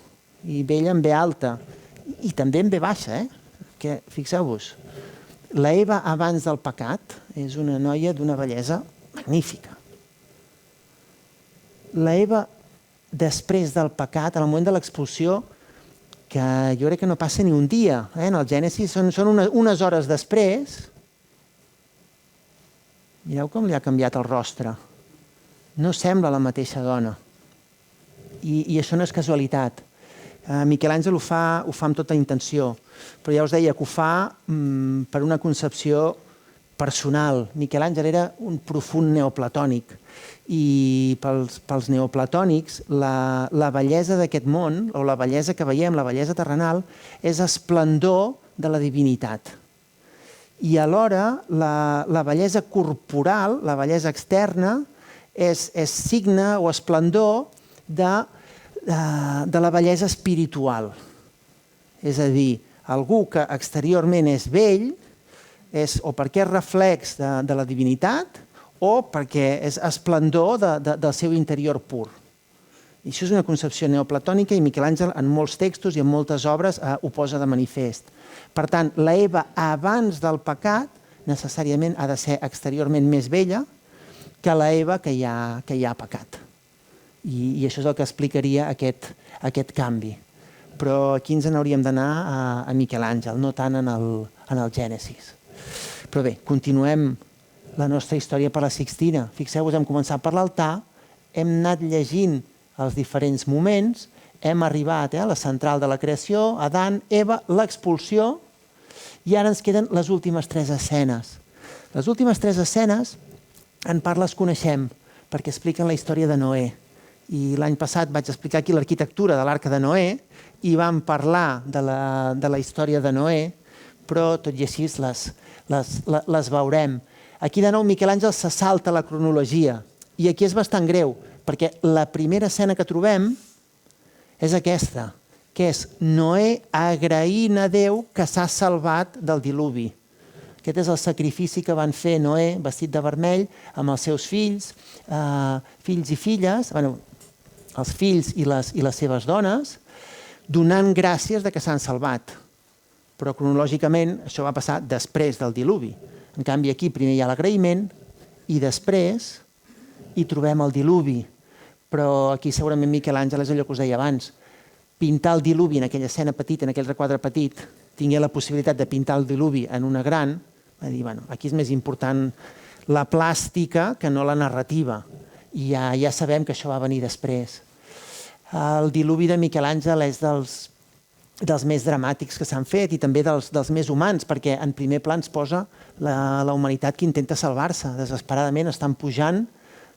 I vella en ve alta. I també en ve baixa, que fixeu-vos. La Eva abans del pecat és una noia d'una bellesa magnífica. La Eva després del pecat, en el moment de l'expulsió, que jo crec que no passa ni un dia, en el Gènesis són unes hores després. Mireu com li ha canviat el rostre. No sembla la mateixa dona. I això no és casualitat. Miquel Àngel ho fa amb tota intenció, però ja us deia que ho fa per una concepció personal. Miquel Àngel era un profund neoplatònic i pels neoplatònics la bellesa d'aquest món, o la bellesa que veiem, la bellesa terrenal, és esplendor de la divinitat. I alhora la bellesa corporal, la bellesa externa, és signe o esplendor de la bellesa espiritual. És a dir, algú que exteriorment és bell, és o perquè és reflex de la divinitat o perquè és esplendor del seu interior pur. I això és una concepció neoplatònica i Miquel Àngel en molts textos i en moltes obres ho posa de manifest. Per tant, la Eva abans del pecat necessàriament ha de ser exteriorment més bella que la Eva que ja ha pecat. I això és el que explicaria aquest canvi. però aquí ens n'hauríem d'anar a Miquel Àngel, no tant en el Gènesis. Però bé, continuem la nostra història per la Sixtina. Fixeu-vos, hem començat per l'altar, hem anat llegint els diferents moments, hem arribat a la central de la creació, Adán, Eva, l'expulsió, i ara ens queden les últimes 3 escenes. Les últimes 3 escenes, en part les coneixem, perquè expliquen la història de Noé. I l'any passat vaig explicar aquí l'arquitectura de l'Arca de Noé i vam parlar de la història de Noé, però tot i així les veurem. Aquí de nou Miquel Àngel se salta la cronologia i aquí és bastant greu, perquè la primera escena que trobem és aquesta, que és Noé agraint a Déu que s'ha salvat del diluvi. Aquest és el sacrifici que van fer Noé, vestit de vermell, amb els seus fills i filles, els fills i les seves dones, donant gràcies de que s'han salvat. Però cronològicament això va passar després del diluvi. En canvi aquí primer hi ha l'agraïment i després hi trobem el diluvi. Però aquí segurament Miquel Àngel és allò que us deia abans. Pintar el diluvi en aquella escena petita, en aquell requadre petit, tingué la possibilitat de pintar el diluvi en una gran, va dir, aquí és més important la plàstica que no la narrativa. I ja sabem que això va venir després. El diluvi de Miquel Àngel és dels més dramàtics que s'han fet i també dels més humans, perquè en primer pla ens posa la humanitat que intenta salvar-se. Desesperadament estan pujant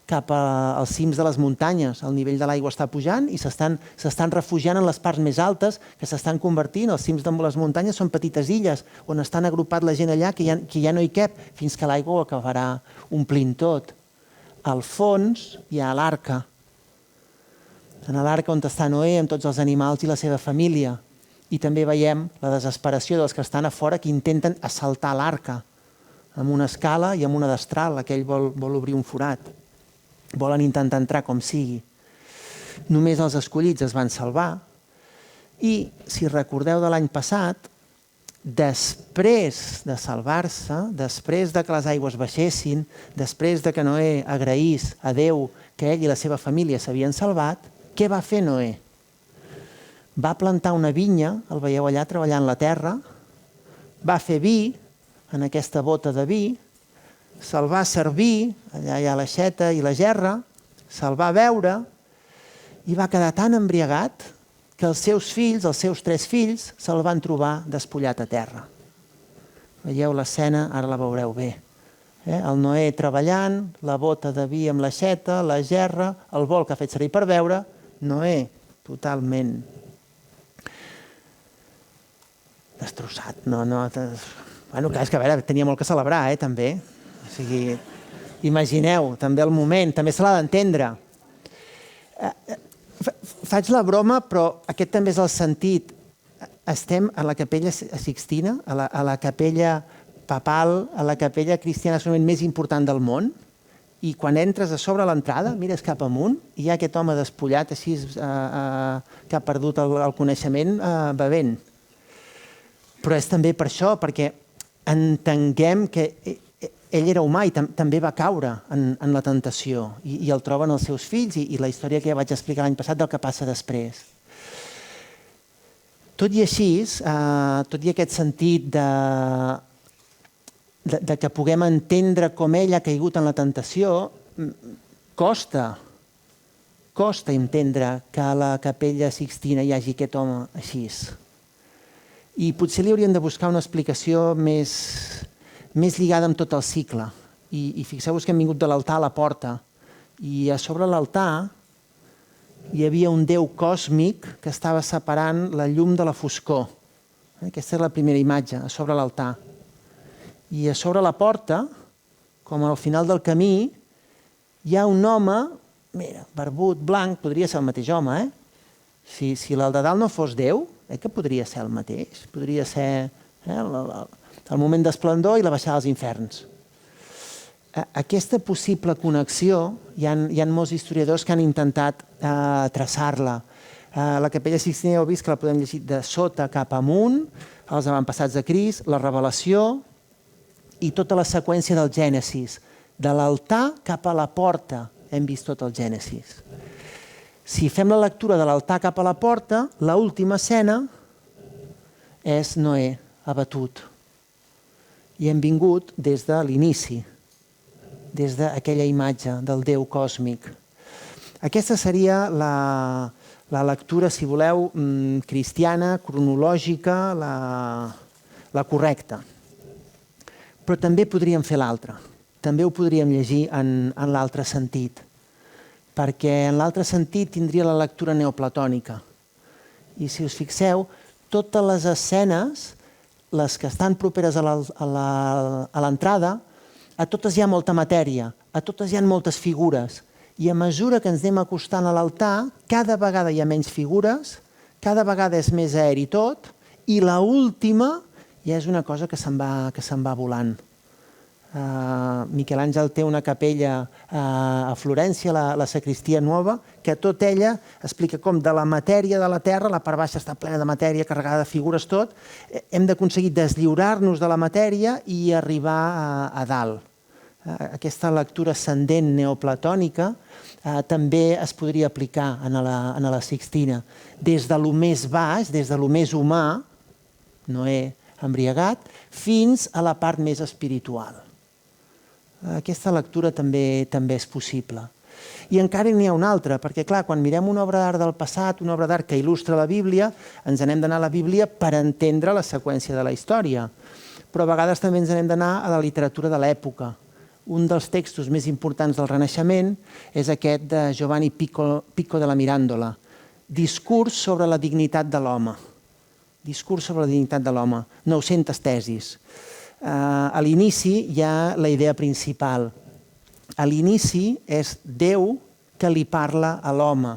cap als cims de les muntanyes. El nivell de l'aigua està pujant i s'estan refugiant en les parts més altes, que s'estan convertint. Els cims de les muntanyes són petites illes on estan agrupat la gent allà que ja no hi cap, fins que l'aigua ho acabarà omplint tot. Al fons hi ha l'arca. En l'arca on està Noé amb tots els animals i la seva família. I també veiem la desesperació dels que estan a fora que intenten assaltar l'arca amb una escala i amb una destral. Aquell vol obrir un forat. Volen intentar entrar com sigui. Només els escollits es van salvar i, si recordeu de l'any passat, després de salvar-se, després de que les aigües baixessin, després de que Noé agraís a Déu que ell i la seva família s'havien salvat, què va fer Noé? Va plantar una vinya, el veieu allà treballant la terra, va fer vi en aquesta bota de vi, se'l va servir, allà hi ha l'aixeta i la gerra, se'l va beure i va quedar tan embriagat que els seus fills, els seus 3 fills, se'l van trobar despullat a terra. Veieu l'escena, ara la veureu bé. El Noé treballant, la bota de vi amb l'aixeta, la gerra, el bol que ha fet servir per beure, Noé totalment destrossat. Clar, és que a veure, tenia molt que celebrar, també. O sigui, imagineu, també el moment, també se l'ha d'entendre. Faig la broma, però aquest també és el sentit. Estem a la capella Sixtina, a la capella papal, a la capella cristiana segurament més important del món, i quan entres a sobre l'entrada, mires cap amunt, i hi ha aquest home despullat així que ha perdut el coneixement bevent. Però és també per això, perquè entenguem que ell era humà i també va caure en la tentació i el troben els seus fills i la història que ja vaig explicar l'any passat del que passa després. Tot i així, tot i aquest sentit de que puguem entendre com ell ha caigut en la tentació, costa entendre que a la capella Sixtina hi hagi aquest home així. I potser li hauríem de buscar una explicació més lligada amb tot el cicle. I fixeu-vos que hem vingut de l'altar a la porta. I a sobre l'altar hi havia un déu còsmic que estava separant la llum de la foscor. Aquesta és la primera imatge, a sobre l'altar. I a sobre la porta, com al final del camí, hi ha un home, mira, barbut, blanc, podria ser el mateix home, Si el de dalt no fos Déu, que podria ser el mateix. Podria ser el moment d'esplendor i la baixada als inferns. Aquesta possible connexió, hi ha molts historiadors que han intentat traçar-la. La capella Sixtina heu vist que la podem llegir de sota cap amunt, els avantpassats de Crist, la revelació i tota la seqüència del Gènesis. De l'altar cap a la porta hem vist tot el Gènesis. Si fem la lectura de l'altar cap a la porta, l'última escena és Noè abatut. I hem vingut des de l'inici, des d'aquella imatge del Déu còsmic. Aquesta seria la lectura, si voleu, cristiana, cronològica, la correcta. Però també podríem fer l'altra. També ho podríem llegir en l'altre sentit. Perquè en l'altre sentit tindria la lectura neoplatònica. I si us fixeu, totes les escenes, les que estan properes a l'entrada, a totes hi ha molta matèria, a totes hi ha moltes figures. I a mesura que ens anem acostant a l'altar, cada vegada hi ha menys figures, cada vegada és més aeri tot, i l'última ja és una cosa que se'n va volant. Miquel Àngel té una capella a Florència, la Sacristia Nuova, que tot ella explica com de la matèria de la terra, la part baixa està plena de matèria, carregada de figures, tot, hem d'aconseguir deslliurar-nos de la matèria i arribar a dalt. Aquesta lectura ascendent neoplatònica també es podria aplicar a la Sixtina. Des de lo més baix, des de lo més humà, Noè embriagat, fins a la part més espiritual. Aquesta lectura també és possible. I encara n'hi ha una altra, perquè clar, quan mirem una obra d'art del passat, una obra d'art que il·lustra la Bíblia, ens n'hem d'anar a la Bíblia per entendre la seqüència de la història. Però a vegades també ens n'hem d'anar a la literatura de l'època. Un dels textos més importants del Renaixement és aquest de Giovanni Pico della Mirandola, Discurs sobre la dignitat de l'home. Discurs sobre la dignitat de l'home, 900 tesis. A l'inici hi ha la idea principal. A l'inici és Déu que li parla a l'home.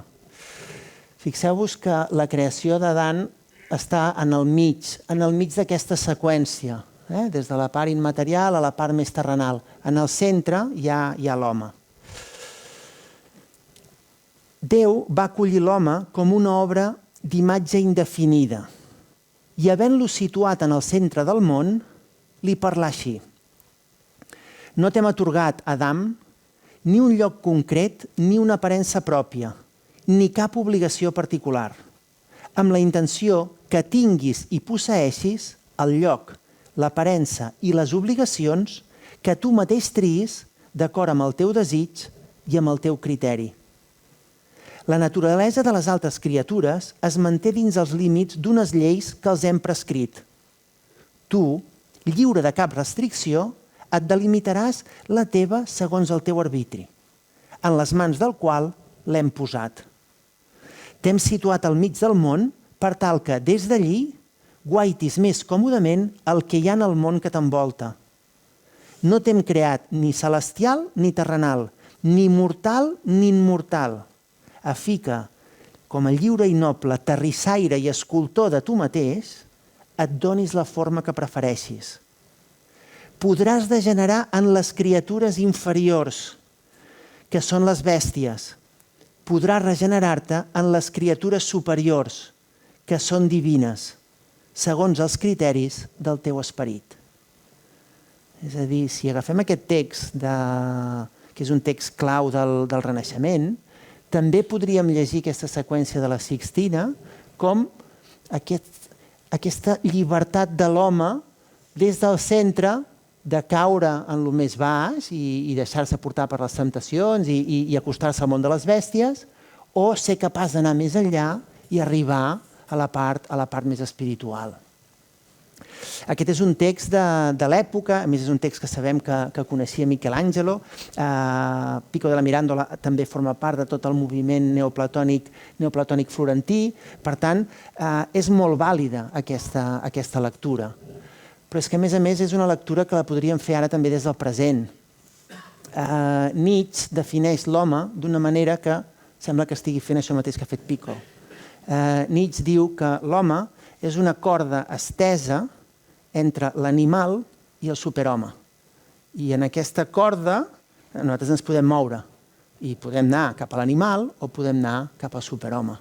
Fixeu-vos que la creació d'Adam està en el mig d'aquesta seqüència, des de la part immaterial a la part més terrenal. En el centre hi ha l'home. Déu va acollir l'home com una obra d'imatge indefinida i havent-lo situat en el centre del món, li parlà així. No t'hem atorgat, Adam, ni un lloc concret ni una aparença pròpia, ni cap obligació particular, amb la intenció que tinguis i posseeixis el lloc, l'aparença i les obligacions que tu mateix triïs d'acord amb el teu desig i amb el teu criteri. La naturalesa de les altres criatures es manté dins els límits d'unes lleis que els hem prescrit. Tu, lliure de cap restricció, et delimitaràs la teva segons el teu arbitri, en les mans del qual l'hem posat. T'hem situat al mig del món per tal que, des d'allí, guaitis més còmodament el que hi ha en el món que t'envolta. No t'hem creat ni celestial ni terrenal, ni mortal ni immortal, a fi que, com a lliure i noble terrissaire i escultor de tu mateix, et donis la forma que prefereixis. Podràs degenerar en les criatures inferiors, que són les bèsties. Podràs regenerar-te en les criatures superiors, que són divines, segons els criteris del teu esperit. És a dir, si agafem aquest text, que és un text clau del Renaixement, també podríem llegir aquesta seqüència de la Sixtina com aquesta llibertat de l'home des del centre de caure en el més baix i deixar-se portar per les temptacions i acostar-se al món de les bèsties, o ser capaç d'anar més enllà i arribar a la part més espiritual. Aquest és un text de l'època, a més és un text que sabem que coneixia Michelangelo. Pico della Mirandola també forma part de tot el moviment neoplatònic florentí. Per tant, és molt vàlida aquesta lectura. Però és que, a més, és una lectura que la podríem fer ara també des del present. Nietzsche defineix l'home d'una manera que sembla que estigui fent això mateix que ha fet Pico. Nietzsche diu que l'home és una corda estesa entre l'animal i el superhome. I en aquesta corda nosaltres ens podem moure i podem anar cap a l'animal o podem anar cap al superhome.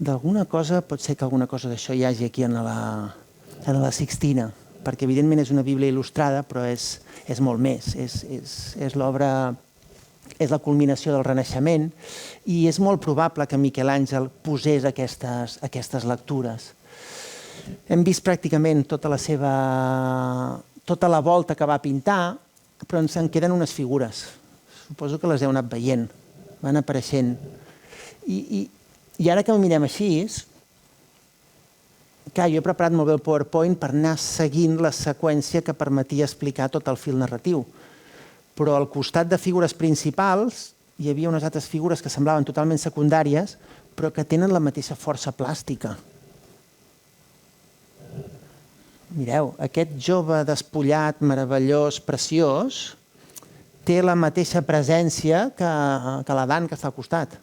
D'alguna cosa, pot ser que alguna cosa d'això hi hagi aquí en la Sixtina, perquè evidentment és una Bíblia il·lustrada, però és molt més. És l'obra és la culminació del Renaixement, i és molt probable que Miquel Àngel posés aquestes lectures. Hem vist pràcticament tota la volta que va pintar, però ens en queden unes figures. Suposo que les heu anat veient, van apareixent. I ara que ho mirem així, clar, jo he preparat molt bé el PowerPoint per anar seguint la seqüència que permetia explicar tot el fil narratiu. Però al costat de figures principals hi havia unes altres figures que semblaven totalment secundàries, però que tenen la mateixa força plàstica. Mireu, aquest jove despullat, meravellós, preciós, té la mateixa presència que l'Adam que està al costat.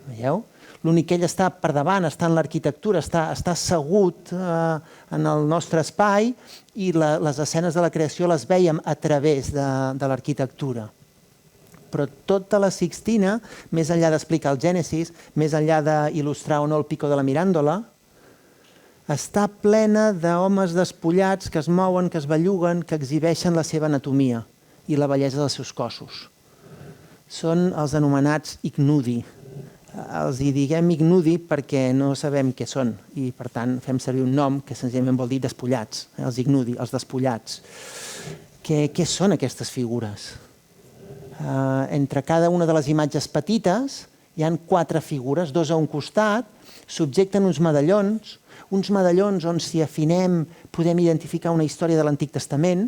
Veieu? L'únic que ell està per davant, està en l'arquitectura, està assegut en el nostre espai i les escenes de la creació les veiem a través de l'arquitectura. Però tota la Sixtina, més enllà d'explicar el Gènesis, més enllà d'il·lustrar o no el Pico de la Miràndola, està plena d'homes despullats que es mouen, que es belluguen, que exhibeixen la seva anatomia i la bellesa dels seus cossos. Són els anomenats ignudi. Els hi diguem ignudi perquè no sabem què són i, per tant, fem servir un nom que senzillament vol dir despullats, els ignudi, els despullats. Què són aquestes figures? Entre cada una de les imatges petites hi ha 4 figures, 2 a un costat, subjecten uns medallons on, si afinem, podem identificar una història de l'Antic Testament,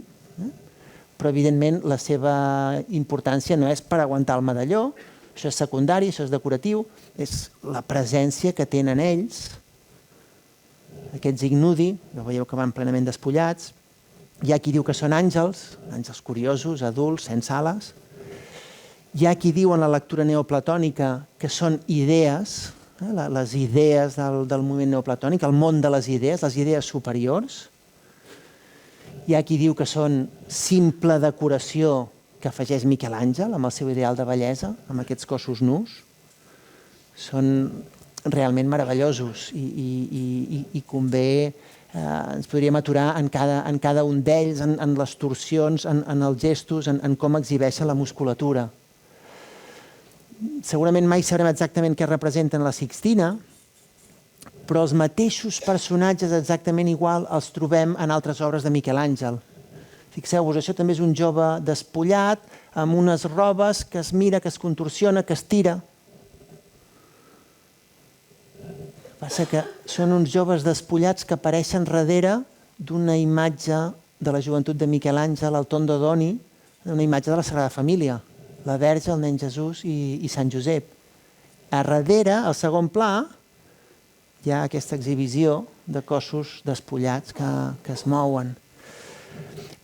però, evidentment, la seva importància no és per aguantar el medalló, això és secundari, això és decoratiu, és la presència que tenen ells, aquests ignudi, ja veieu que van plenament despullats. Hi ha qui diu que són àngels curiosos, adults, sense ales. Hi ha qui diu en la lectura neoplatònica que són idees, les idees del moviment neoplatònic, el món de les idees superiors. Hi ha qui diu que són simple decoració que afegeix Miquel Àngel amb el seu ideal de bellesa, amb aquests cossos nus. Són realment meravellosos i convé, ens podríem aturar en cada un d'ells, en les torsions, en els gestos, en com exhibeixen la musculatura. Segurament mai sabrem exactament què representen la Sixtina, però els mateixos personatges exactament igual els trobem en altres obres de Miquel Àngel. Fixeu-vos, això també és un jove despullat, amb unes robes que es mira, que es contorsiona, que es tira. Passa que són uns joves despullats que apareixen darrere d'una imatge de la joventut de Miquel Àngel, al Tondo Doni, una imatge de la Sagrada Família, la Verge, el nen Jesús i Sant Josep. A darrere, al segon pla, hi ha aquesta exhibició de cossos despullats que es mouen.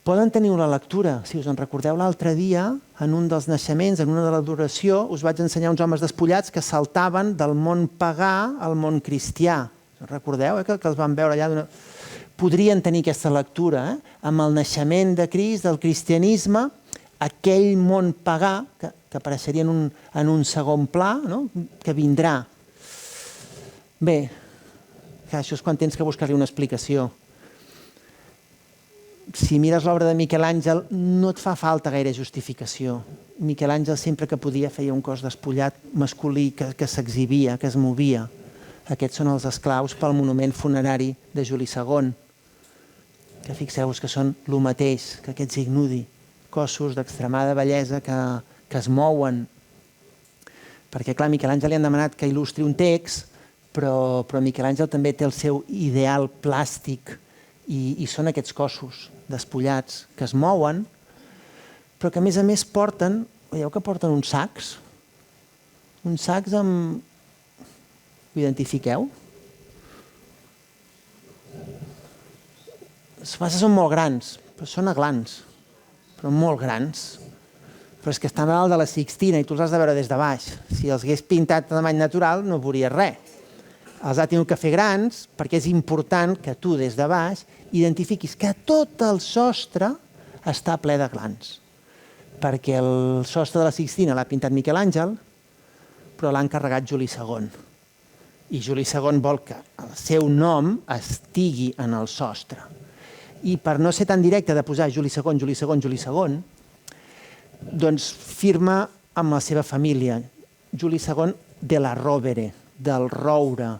Poden tenir una lectura. Si us en recordeu l'altre dia, en un dels naixements, en una de l'adoració, us vaig ensenyar uns homes despullats que saltaven del món pagà al món cristià. Us recordeu que els vam veure allà? Podrien tenir aquesta lectura, amb el naixement de Crist, del cristianisme, aquell món pagà, que apareixeria en un segon pla, que vindrà. Bé, això és quan tens que buscar-li una explicació. Si mires l'obra de Miquel Àngel, no et fa falta gaire justificació. Miquel Àngel sempre que podia feia un cos despullat masculí que s'exhibia, que es movia. Aquests són els esclaus pel monument funerari de Juli II, que fixeu-vos que són el mateix que aquests ignudi, cossos d'extremada bellesa que es mouen. Perquè, clar, Miquel Àngel li han demanat que il·lustri un text, però Miquel Àngel també té el seu ideal plàstic i són aquests cossos despullats que es mouen, però que a més porten, veieu que porten uns sacs amb... Ho identifiqueu? Les passes són molt grans, però són aglans, però molt grans. Però és que estan a dalt de la Sixtina i tu els has de veure des de baix. Si els hagués pintat de tamany natural no veuries res. Els ha tingut que fer grans perquè és important que tu des de baix identifiquis que tot el sostre està ple de glans. Perquè el sostre de la Sixtina l'ha pintat Miquel Àngel, però l'ha encarregat Juli II. I Juli II vol que el seu nom estigui en el sostre. I per no ser tan directe de posar Juli II, doncs firma amb la seva família. Juli II de la Rovere, del roure.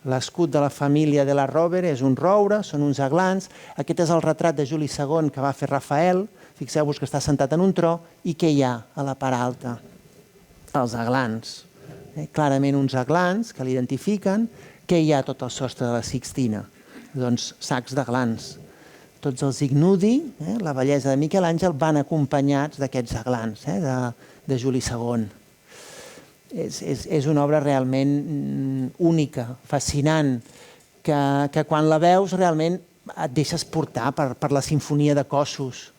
L'escut de la família de la Rovere és un roure, són uns aglans. Aquest és el retrat de Juli II que va fer Rafael. Fixeu-vos que està sentat en un tro. I què hi ha a la part alta? Els aglans. Clarament uns aglans que l'identifiquen. Què hi ha a tot el sostre de la Sixtina? Doncs sacs d'aglans. Tots els ignudi, la bellesa de Miquel Àngel, van acompanyats d'aquests aglans de Juli II. És una obra realment única, fascinant, que quan la veus realment et deixes portar per la sinfonia de cossos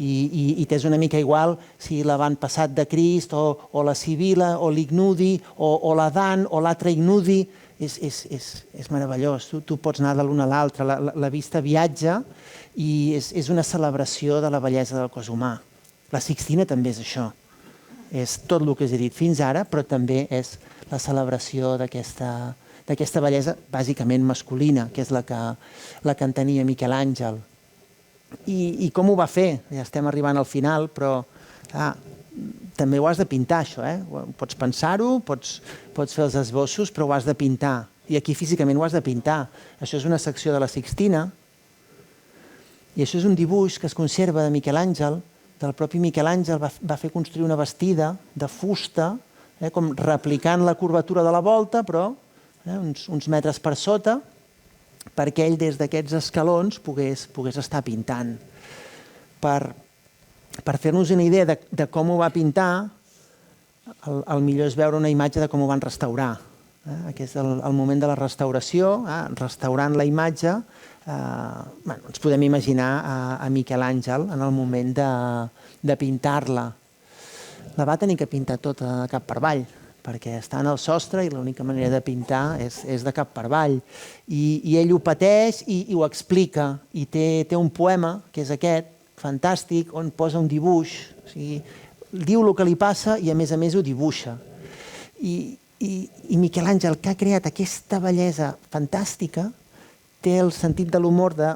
i t'és una mica igual si la van passat de Crist o la Sibila o l'Ignudi o l'Adan o l'altre Ignudi. És meravellós, tu pots anar de l'una a l'altra, la vista viatja i és una celebració de la bellesa del cos humà. La Sixtina també és això. És tot el que us he dit fins ara, però també és la celebració d'aquesta bellesa bàsicament masculina, que és la que en tenia Miquel Àngel. I com ho va fer? Ja estem arribant al final, però també ho has de pintar, això. Pots pensar-ho, pots fer els esbossos, però ho has de pintar. I aquí físicament ho has de pintar. Això és una secció de la Sixtina, i això és un dibuix que es conserva de Miquel Àngel. Del propi Miquel Àngel va fer construir una bastida de fusta, com replicant la curvatura de la volta, però uns metres per sota, perquè ell des d'aquests escalons pogués estar pintant. Per fer-nos una idea de com ho va pintar, el millor és veure una imatge de com ho van restaurar. Aquest és el moment de la restauració, restaurant la imatge. Ens podem imaginar a Miquel Àngel en el moment de pintar-la. La va tenir que pintar tota cap per avall, perquè està en el sostre i l'única manera de pintar és de cap per avall. I ell ho pateix i ho explica. I té un poema, que és aquest, fantàstic, on posa un dibuix. O sigui, diu el que li passa i a més ho dibuixa. I Miquel Àngel, que ha creat aquesta bellesa fantàstica, té el sentit de l'humor de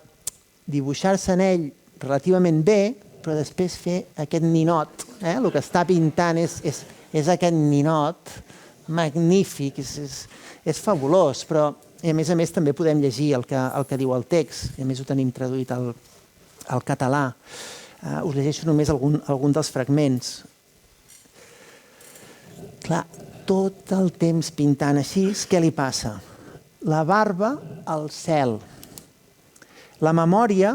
dibuixar-se en ell relativament bé, però després fer aquest ninot. El que està pintant és aquest ninot magnífic, és fabulós, però a més també podem llegir el que diu el text, i a més ho tenim traduït al català. Us llegeixo només algun dels fragments. Clar, tot el temps pintant així, què li passa? La barba al cel. La memòria,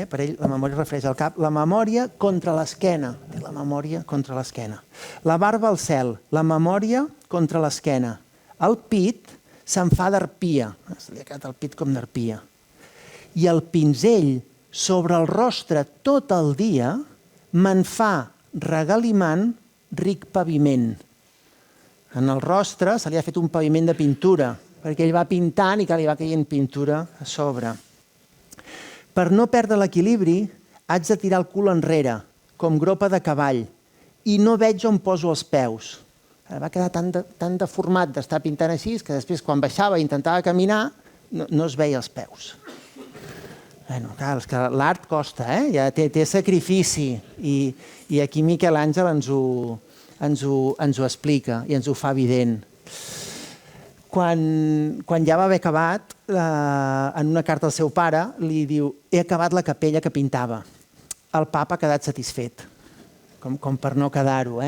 per ell la memòria es refereix al cap, la memòria contra l'esquena. La memòria contra l'esquena. La barba al cel, la memòria contra l'esquena. El pit se'n fa d'arpia. Se li ha quedat el pit com d'arpia. I el pinzell sobre el rostre tot el dia me'n fa regalimant ric paviment. En el rostre se li ha fet un paviment de pintura, perquè ell va pintant i li va caient pintura a sobre. Per no perdre l'equilibri, haig de tirar el cul enrere, com gropa de cavall, i no veig on poso els peus. Va quedar tan deformat d'estar pintant així que després, quan baixava i intentava caminar, no es veia els peus. Clar, és que l'art costa, ja té sacrifici, i aquí Miquel Àngel ens ho explica i ens ho fa evident. Quan ja va haver acabat, en una carta al seu pare, li diu: he acabat la capella que pintava. El papa ha quedat satisfet, com per no quedar-ho.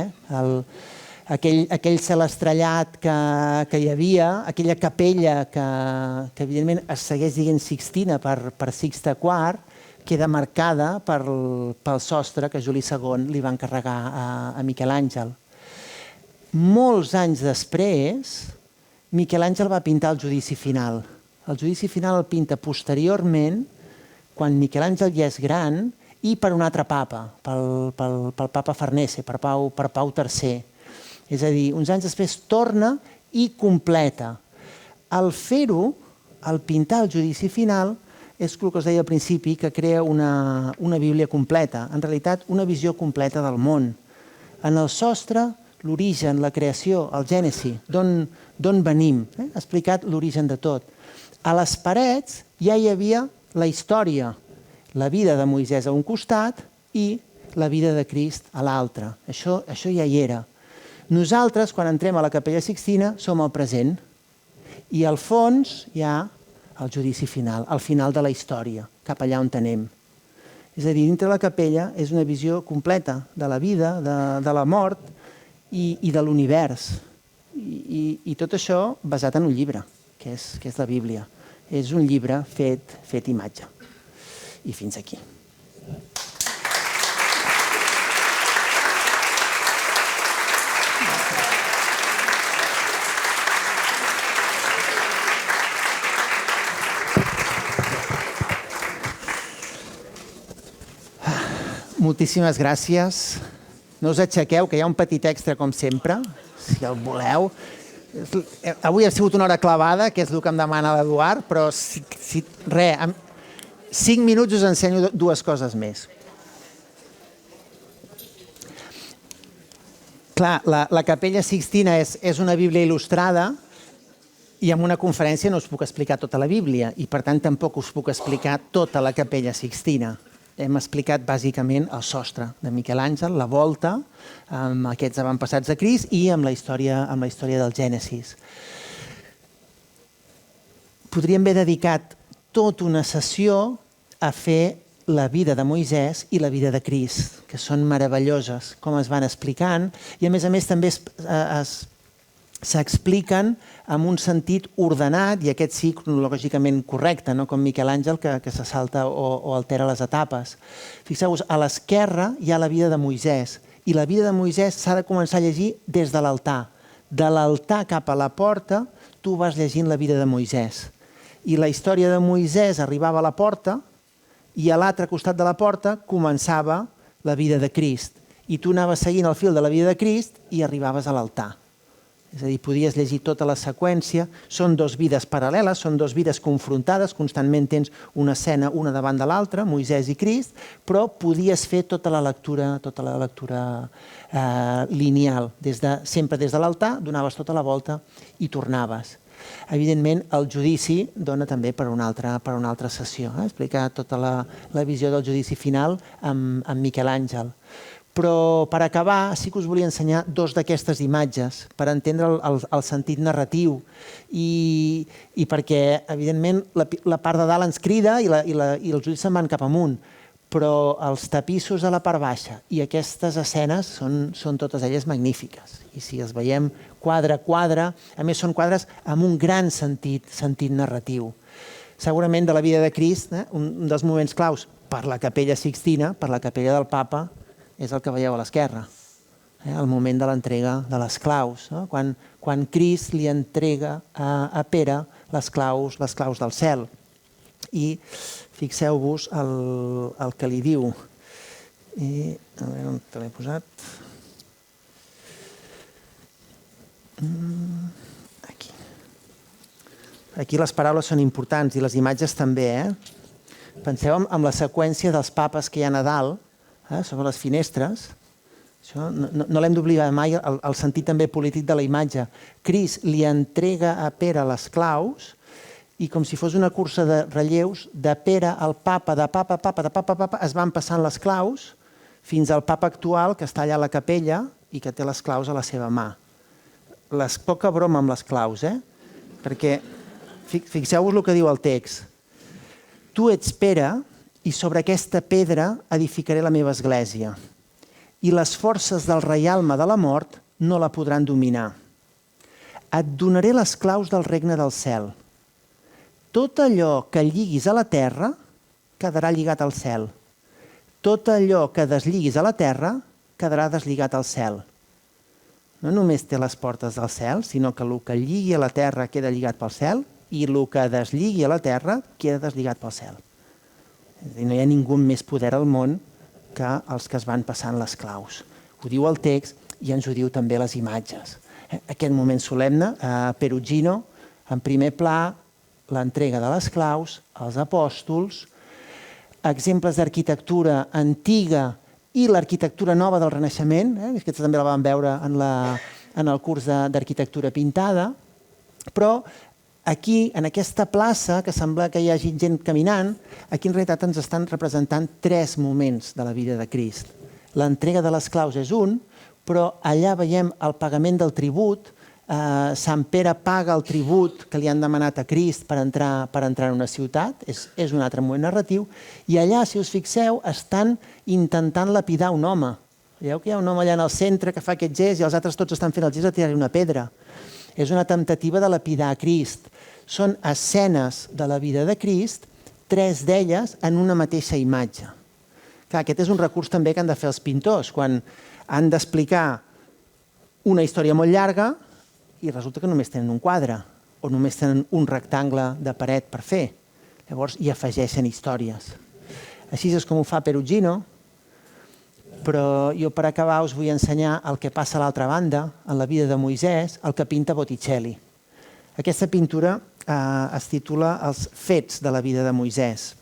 Aquell cel estrellat que hi havia, aquella capella que evidentment es segueix dient Sixtina per Sixte IV, queda marcada pel sostre que Juli II li va encarregar a Miquel Àngel. Molts anys després, Miquel Àngel va pintar el Judici Final. El Judici Final el pinta posteriorment, quan Miquel Àngel ja és gran, i per un altre papa, pel papa Farnese, per Pau III. És a dir, uns anys després torna i completa. Al fer-ho, al pintar el Judici Final, és el que us deia al principi, que crea una Bíblia completa, en realitat una visió completa del món. En el sostre, l'origen, la creació, el Gènesi, d'on venim. Ha explicat l'origen de tot. A les parets ja hi havia la història, la vida de Moisès a un costat i la vida de Crist a l'altre. Això ja hi era. Nosaltres, quan entrem a la Capella Sixtina, som el present. I al fons hi ha el judici final, el final de la història, cap allà on anem. És a dir, dintre la capella és una visió completa de la vida, de la mort i de l'univers. I tot això basat en un llibre, que és la Bíblia. És un llibre fet imatge. I fins aquí. Moltíssimes gràcies. No us aixequeu, que hi ha un petit extra, com sempre, si el voleu. Avui ha sigut una hora clavada, que és el que em demana l'Eduard, però en 5 minuts us ensenyo 2 coses més. Clar, la Capella Sixtina és una Bíblia il·lustrada i en una conferència no us puc explicar tota la Bíblia i, per tant, tampoc us puc explicar tota la Capella Sixtina. Hem explicat bàsicament el sostre de Miquel Àngel, la volta, amb aquests avantpassats de Crist i amb la història del Gènesis. Podríem haver dedicat tota una sessió a fer la vida de Moisès i la vida de Crist, que són meravelloses, com es van explicant, i a més també s'expliquen amb un sentit ordenat, i aquest sí, cronològicament correcte, no com Miquel Àngel, que se salta o altera les etapes. Fixeu-vos, a l'esquerra hi ha la vida de Moisès, i la vida de Moisès s'ha de començar a llegir des de l'altar. De l'altar cap a la porta, tu vas llegint la vida de Moisès. I la història de Moisès arribava a la porta, i a l'altre costat de la porta començava la vida de Crist. I tu anaves seguint el fil de la vida de Crist i arribaves a l'altar. És a dir, podies llegir tota la seqüència, són 2 vides paral·leles, són 2 vides confrontades, constantment tens una escena una davant de l'altra, Moisès i Crist, però podies fer tota la lectura lineal, sempre des de l'altar, donaves tota la volta i tornaves. Evidentment, el judici dona també per una altra sessió, explicar tota la visió del judici final amb Miquel Àngel. Però per acabar sí que us volia ensenyar 2 d'aquestes imatges per entendre el sentit narratiu i perquè, evidentment, la part de dalt ens crida i els ulls se'n van cap amunt, però els tapissos a la part baixa i aquestes escenes són totes elles magnífiques. I si els veiem quadre a quadre, a més són quadres amb un gran sentit narratiu. Segurament de la vida de Crist, un dels moments claus per la Capella Sixtina, per la Capella del Papa, és el que veieu a l'esquerra, el moment de l'entrega de les claus, quan Crist li entrega a Pere les claus del cel. I fixeu-vos el que li diu. A veure on te l'he posat. Aquí les paraules són importants i les imatges també. Penseu en la seqüència dels papes que hi ha a dalt, sobre les finestres. Això no l'hem d'oblidar mai, el sentit també polític de la imatge. Crist li entrega a Pere les claus i com si fos una cursa de relleus, de Pere al papa, de papa a papa, es van passant les claus fins al papa actual que està allà a la capella i que té les claus a la seva mà. Poca broma amb les claus, perquè fixeu-vos el que diu el text. Tu ets Pere i sobre aquesta pedra edificaré la meva església i les forces del reialme de la mort no la podran dominar. Et donaré les claus del regne del cel. Tot allò que lliguis a la terra quedarà lligat al cel. Tot allò que deslligui a la terra quedarà deslligat al cel. No només té les portes del cel, sinó que el que lligui a la terra queda lligat pel cel i el que deslligui a la terra queda deslligat pel cel. No hi ha ningú amb més poder al món que els que es van passant les claus. Ho diu el text i ens ho diu també les imatges. Aquest moment solemne, a Perugino, en primer pla, l'entrega de les claus, els apòstols, exemples d'arquitectura antiga i l'arquitectura nova del Renaixement, aquesta també la vam veure en el curs d'arquitectura pintada, però aquí, en aquesta plaça, que sembla que hi hagi gent caminant, aquí en realitat ens estan representant 3 moments de la vida de Crist. l'entrega de les claus és un, però allà veiem el pagament del tribut. Sant Pere paga el tribut que li han demanat a Crist per entrar en una ciutat, és un altre moment narratiu, i allà, si us fixeu, estan intentant lapidar un home. Veieu que hi ha un home allà en el centre que fa aquest gest i els altres tots estan fent el gest de tirar-li una pedra. És una temptativa de lapidar a Crist. Són escenes de la vida de Crist, 3 d'elles en una mateixa imatge. Clar, aquest és un recurs també que han de fer els pintors, quan han d'explicar una història molt llarga i resulta que només tenen un quadre o només tenen un rectangle de paret per fer. Llavors hi afegeixen històries. Així és com ho fa Perugino, però jo per acabar us vull ensenyar el que passa a l'altra banda, en la vida de Moisès, el que pinta Botticelli. Aquesta pintura es titula Els fets de la vida de Moisès.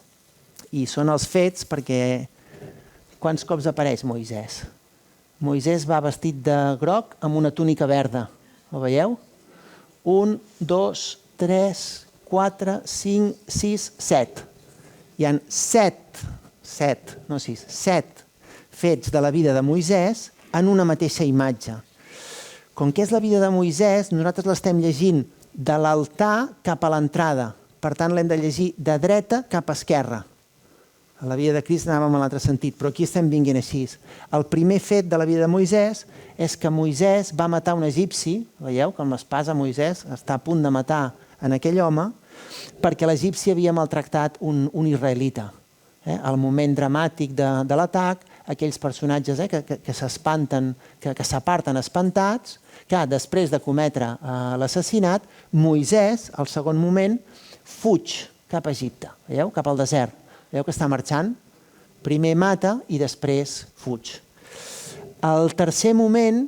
I són els fets perquè quants cops apareix Moisès? Moisès va vestit de groc amb una túnica verda. Ho veieu? 1, 2, 3, 4, 5, 6, 7. Hi ha 7, no 6, 7 fets de la vida de Moisès en una mateixa imatge. Com que és la vida de Moisès, nosaltres l'estem llegint de l'altar cap a l'entrada. Per tant, l'hem de llegir de dreta cap a esquerra. A la vida de Crist anàvem en l'altre sentit, però aquí estem vinguent així. El primer fet de la vida de Moisès és que Moisès va matar un egipci, veieu que amb l'espasa Moisès està a punt de matar en aquell home, perquè l'egipci havia maltractat un israelita. Al moment dramàtic de l'atac, aquells personatges que s'espanten, que s'aparten espantats, que després de cometre l'assassinat, Moisès, al segon moment, fuig cap a Egipte, veieu, cap al desert. Veieu que està marxant? Primer mata i després fuig. El tercer moment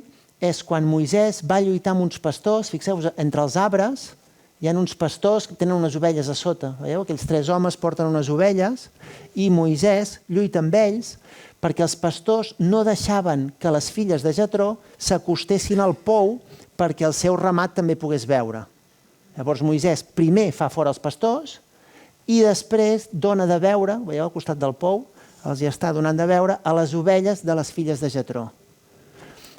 és quan Moisès va lluitar amb uns pastors, fixeu-vos, entre els arbres, hi ha uns pastors que tenen unes ovelles a sota. Veieu? Aquells 3 homes porten unes ovelles i Moisès lluita amb ells perquè els pastors no deixaven que les filles de Jetró s'acostessin al pou perquè el seu ramat també pogués veure. Llavors Moisès primer fa fora els pastors i després dona de beure, veieu al costat del pou, els hi està donant de beure a les ovelles de les filles de Jetró.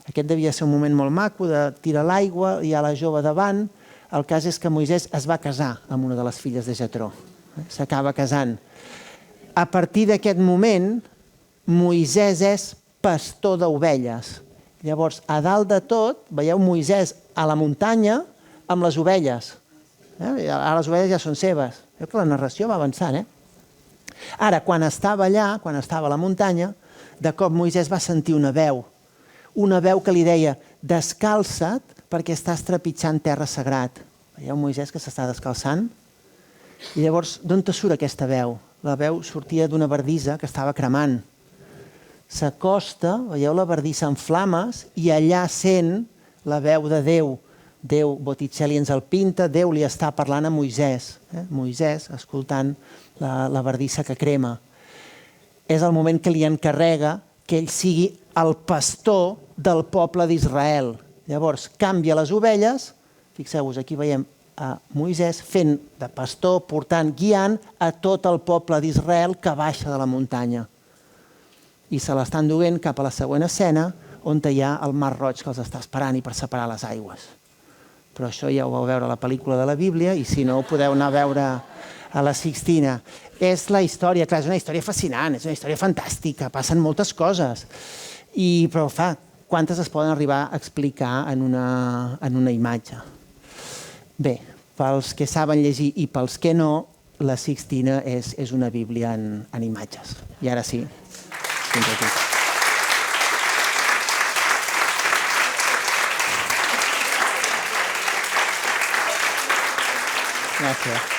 Aquest devia ser un moment molt maco, de tirar l'aigua, hi ha la jove davant. El cas és que Moisès es va casar amb una de les filles de Jetró. S'acaba casant. A partir d'aquest moment, Moisès és pastor d'ovelles. Llavors, a dalt de tot, veieu Moisès a la muntanya amb les ovelles. Ara les ovelles ja són seves. Veieu que la narració va avançant, Ara, quan estava allà, quan estava a la muntanya, de cop Moisès va sentir una veu que li deia descalça't perquè estàs trepitjant terra sagrat. Veieu Moisès que s'està descalçant? I llavors, d'on te surt aquesta veu? La veu sortia d'una bardissa que estava cremant. S'acosta, veieu la bardissa en flames, i allà sent la veu de Déu. Déu, Botticelli ens el pinta, Déu li està parlant a Moisès. Moisès, escoltant la bardissa que crema. És el moment que li encarrega que ell sigui el pastor del poble d'Israel. Llavors, canvia les ovelles, fixeu-vos, aquí veiem a Moisès fent de pastor, portant, guiant a tot el poble d'Israel que baixa de la muntanya. I se l'estan duent cap a la següent escena, on hi ha el Mar Roig que els està esperant i per separar les aigües. Però això ja ho vau veure a la pel·lícula de la Bíblia i si no ho podeu anar a veure a la Sixtina. És la història, clar, és una història fascinant, és una història fantàstica, passen moltes coses. Però, quantes es poden arribar a explicar en una imatge? Bé, pels que saben llegir i pels que no, la Sixtina és una Bíblia en imatges. I ara sí, fins aquí. Gràcies.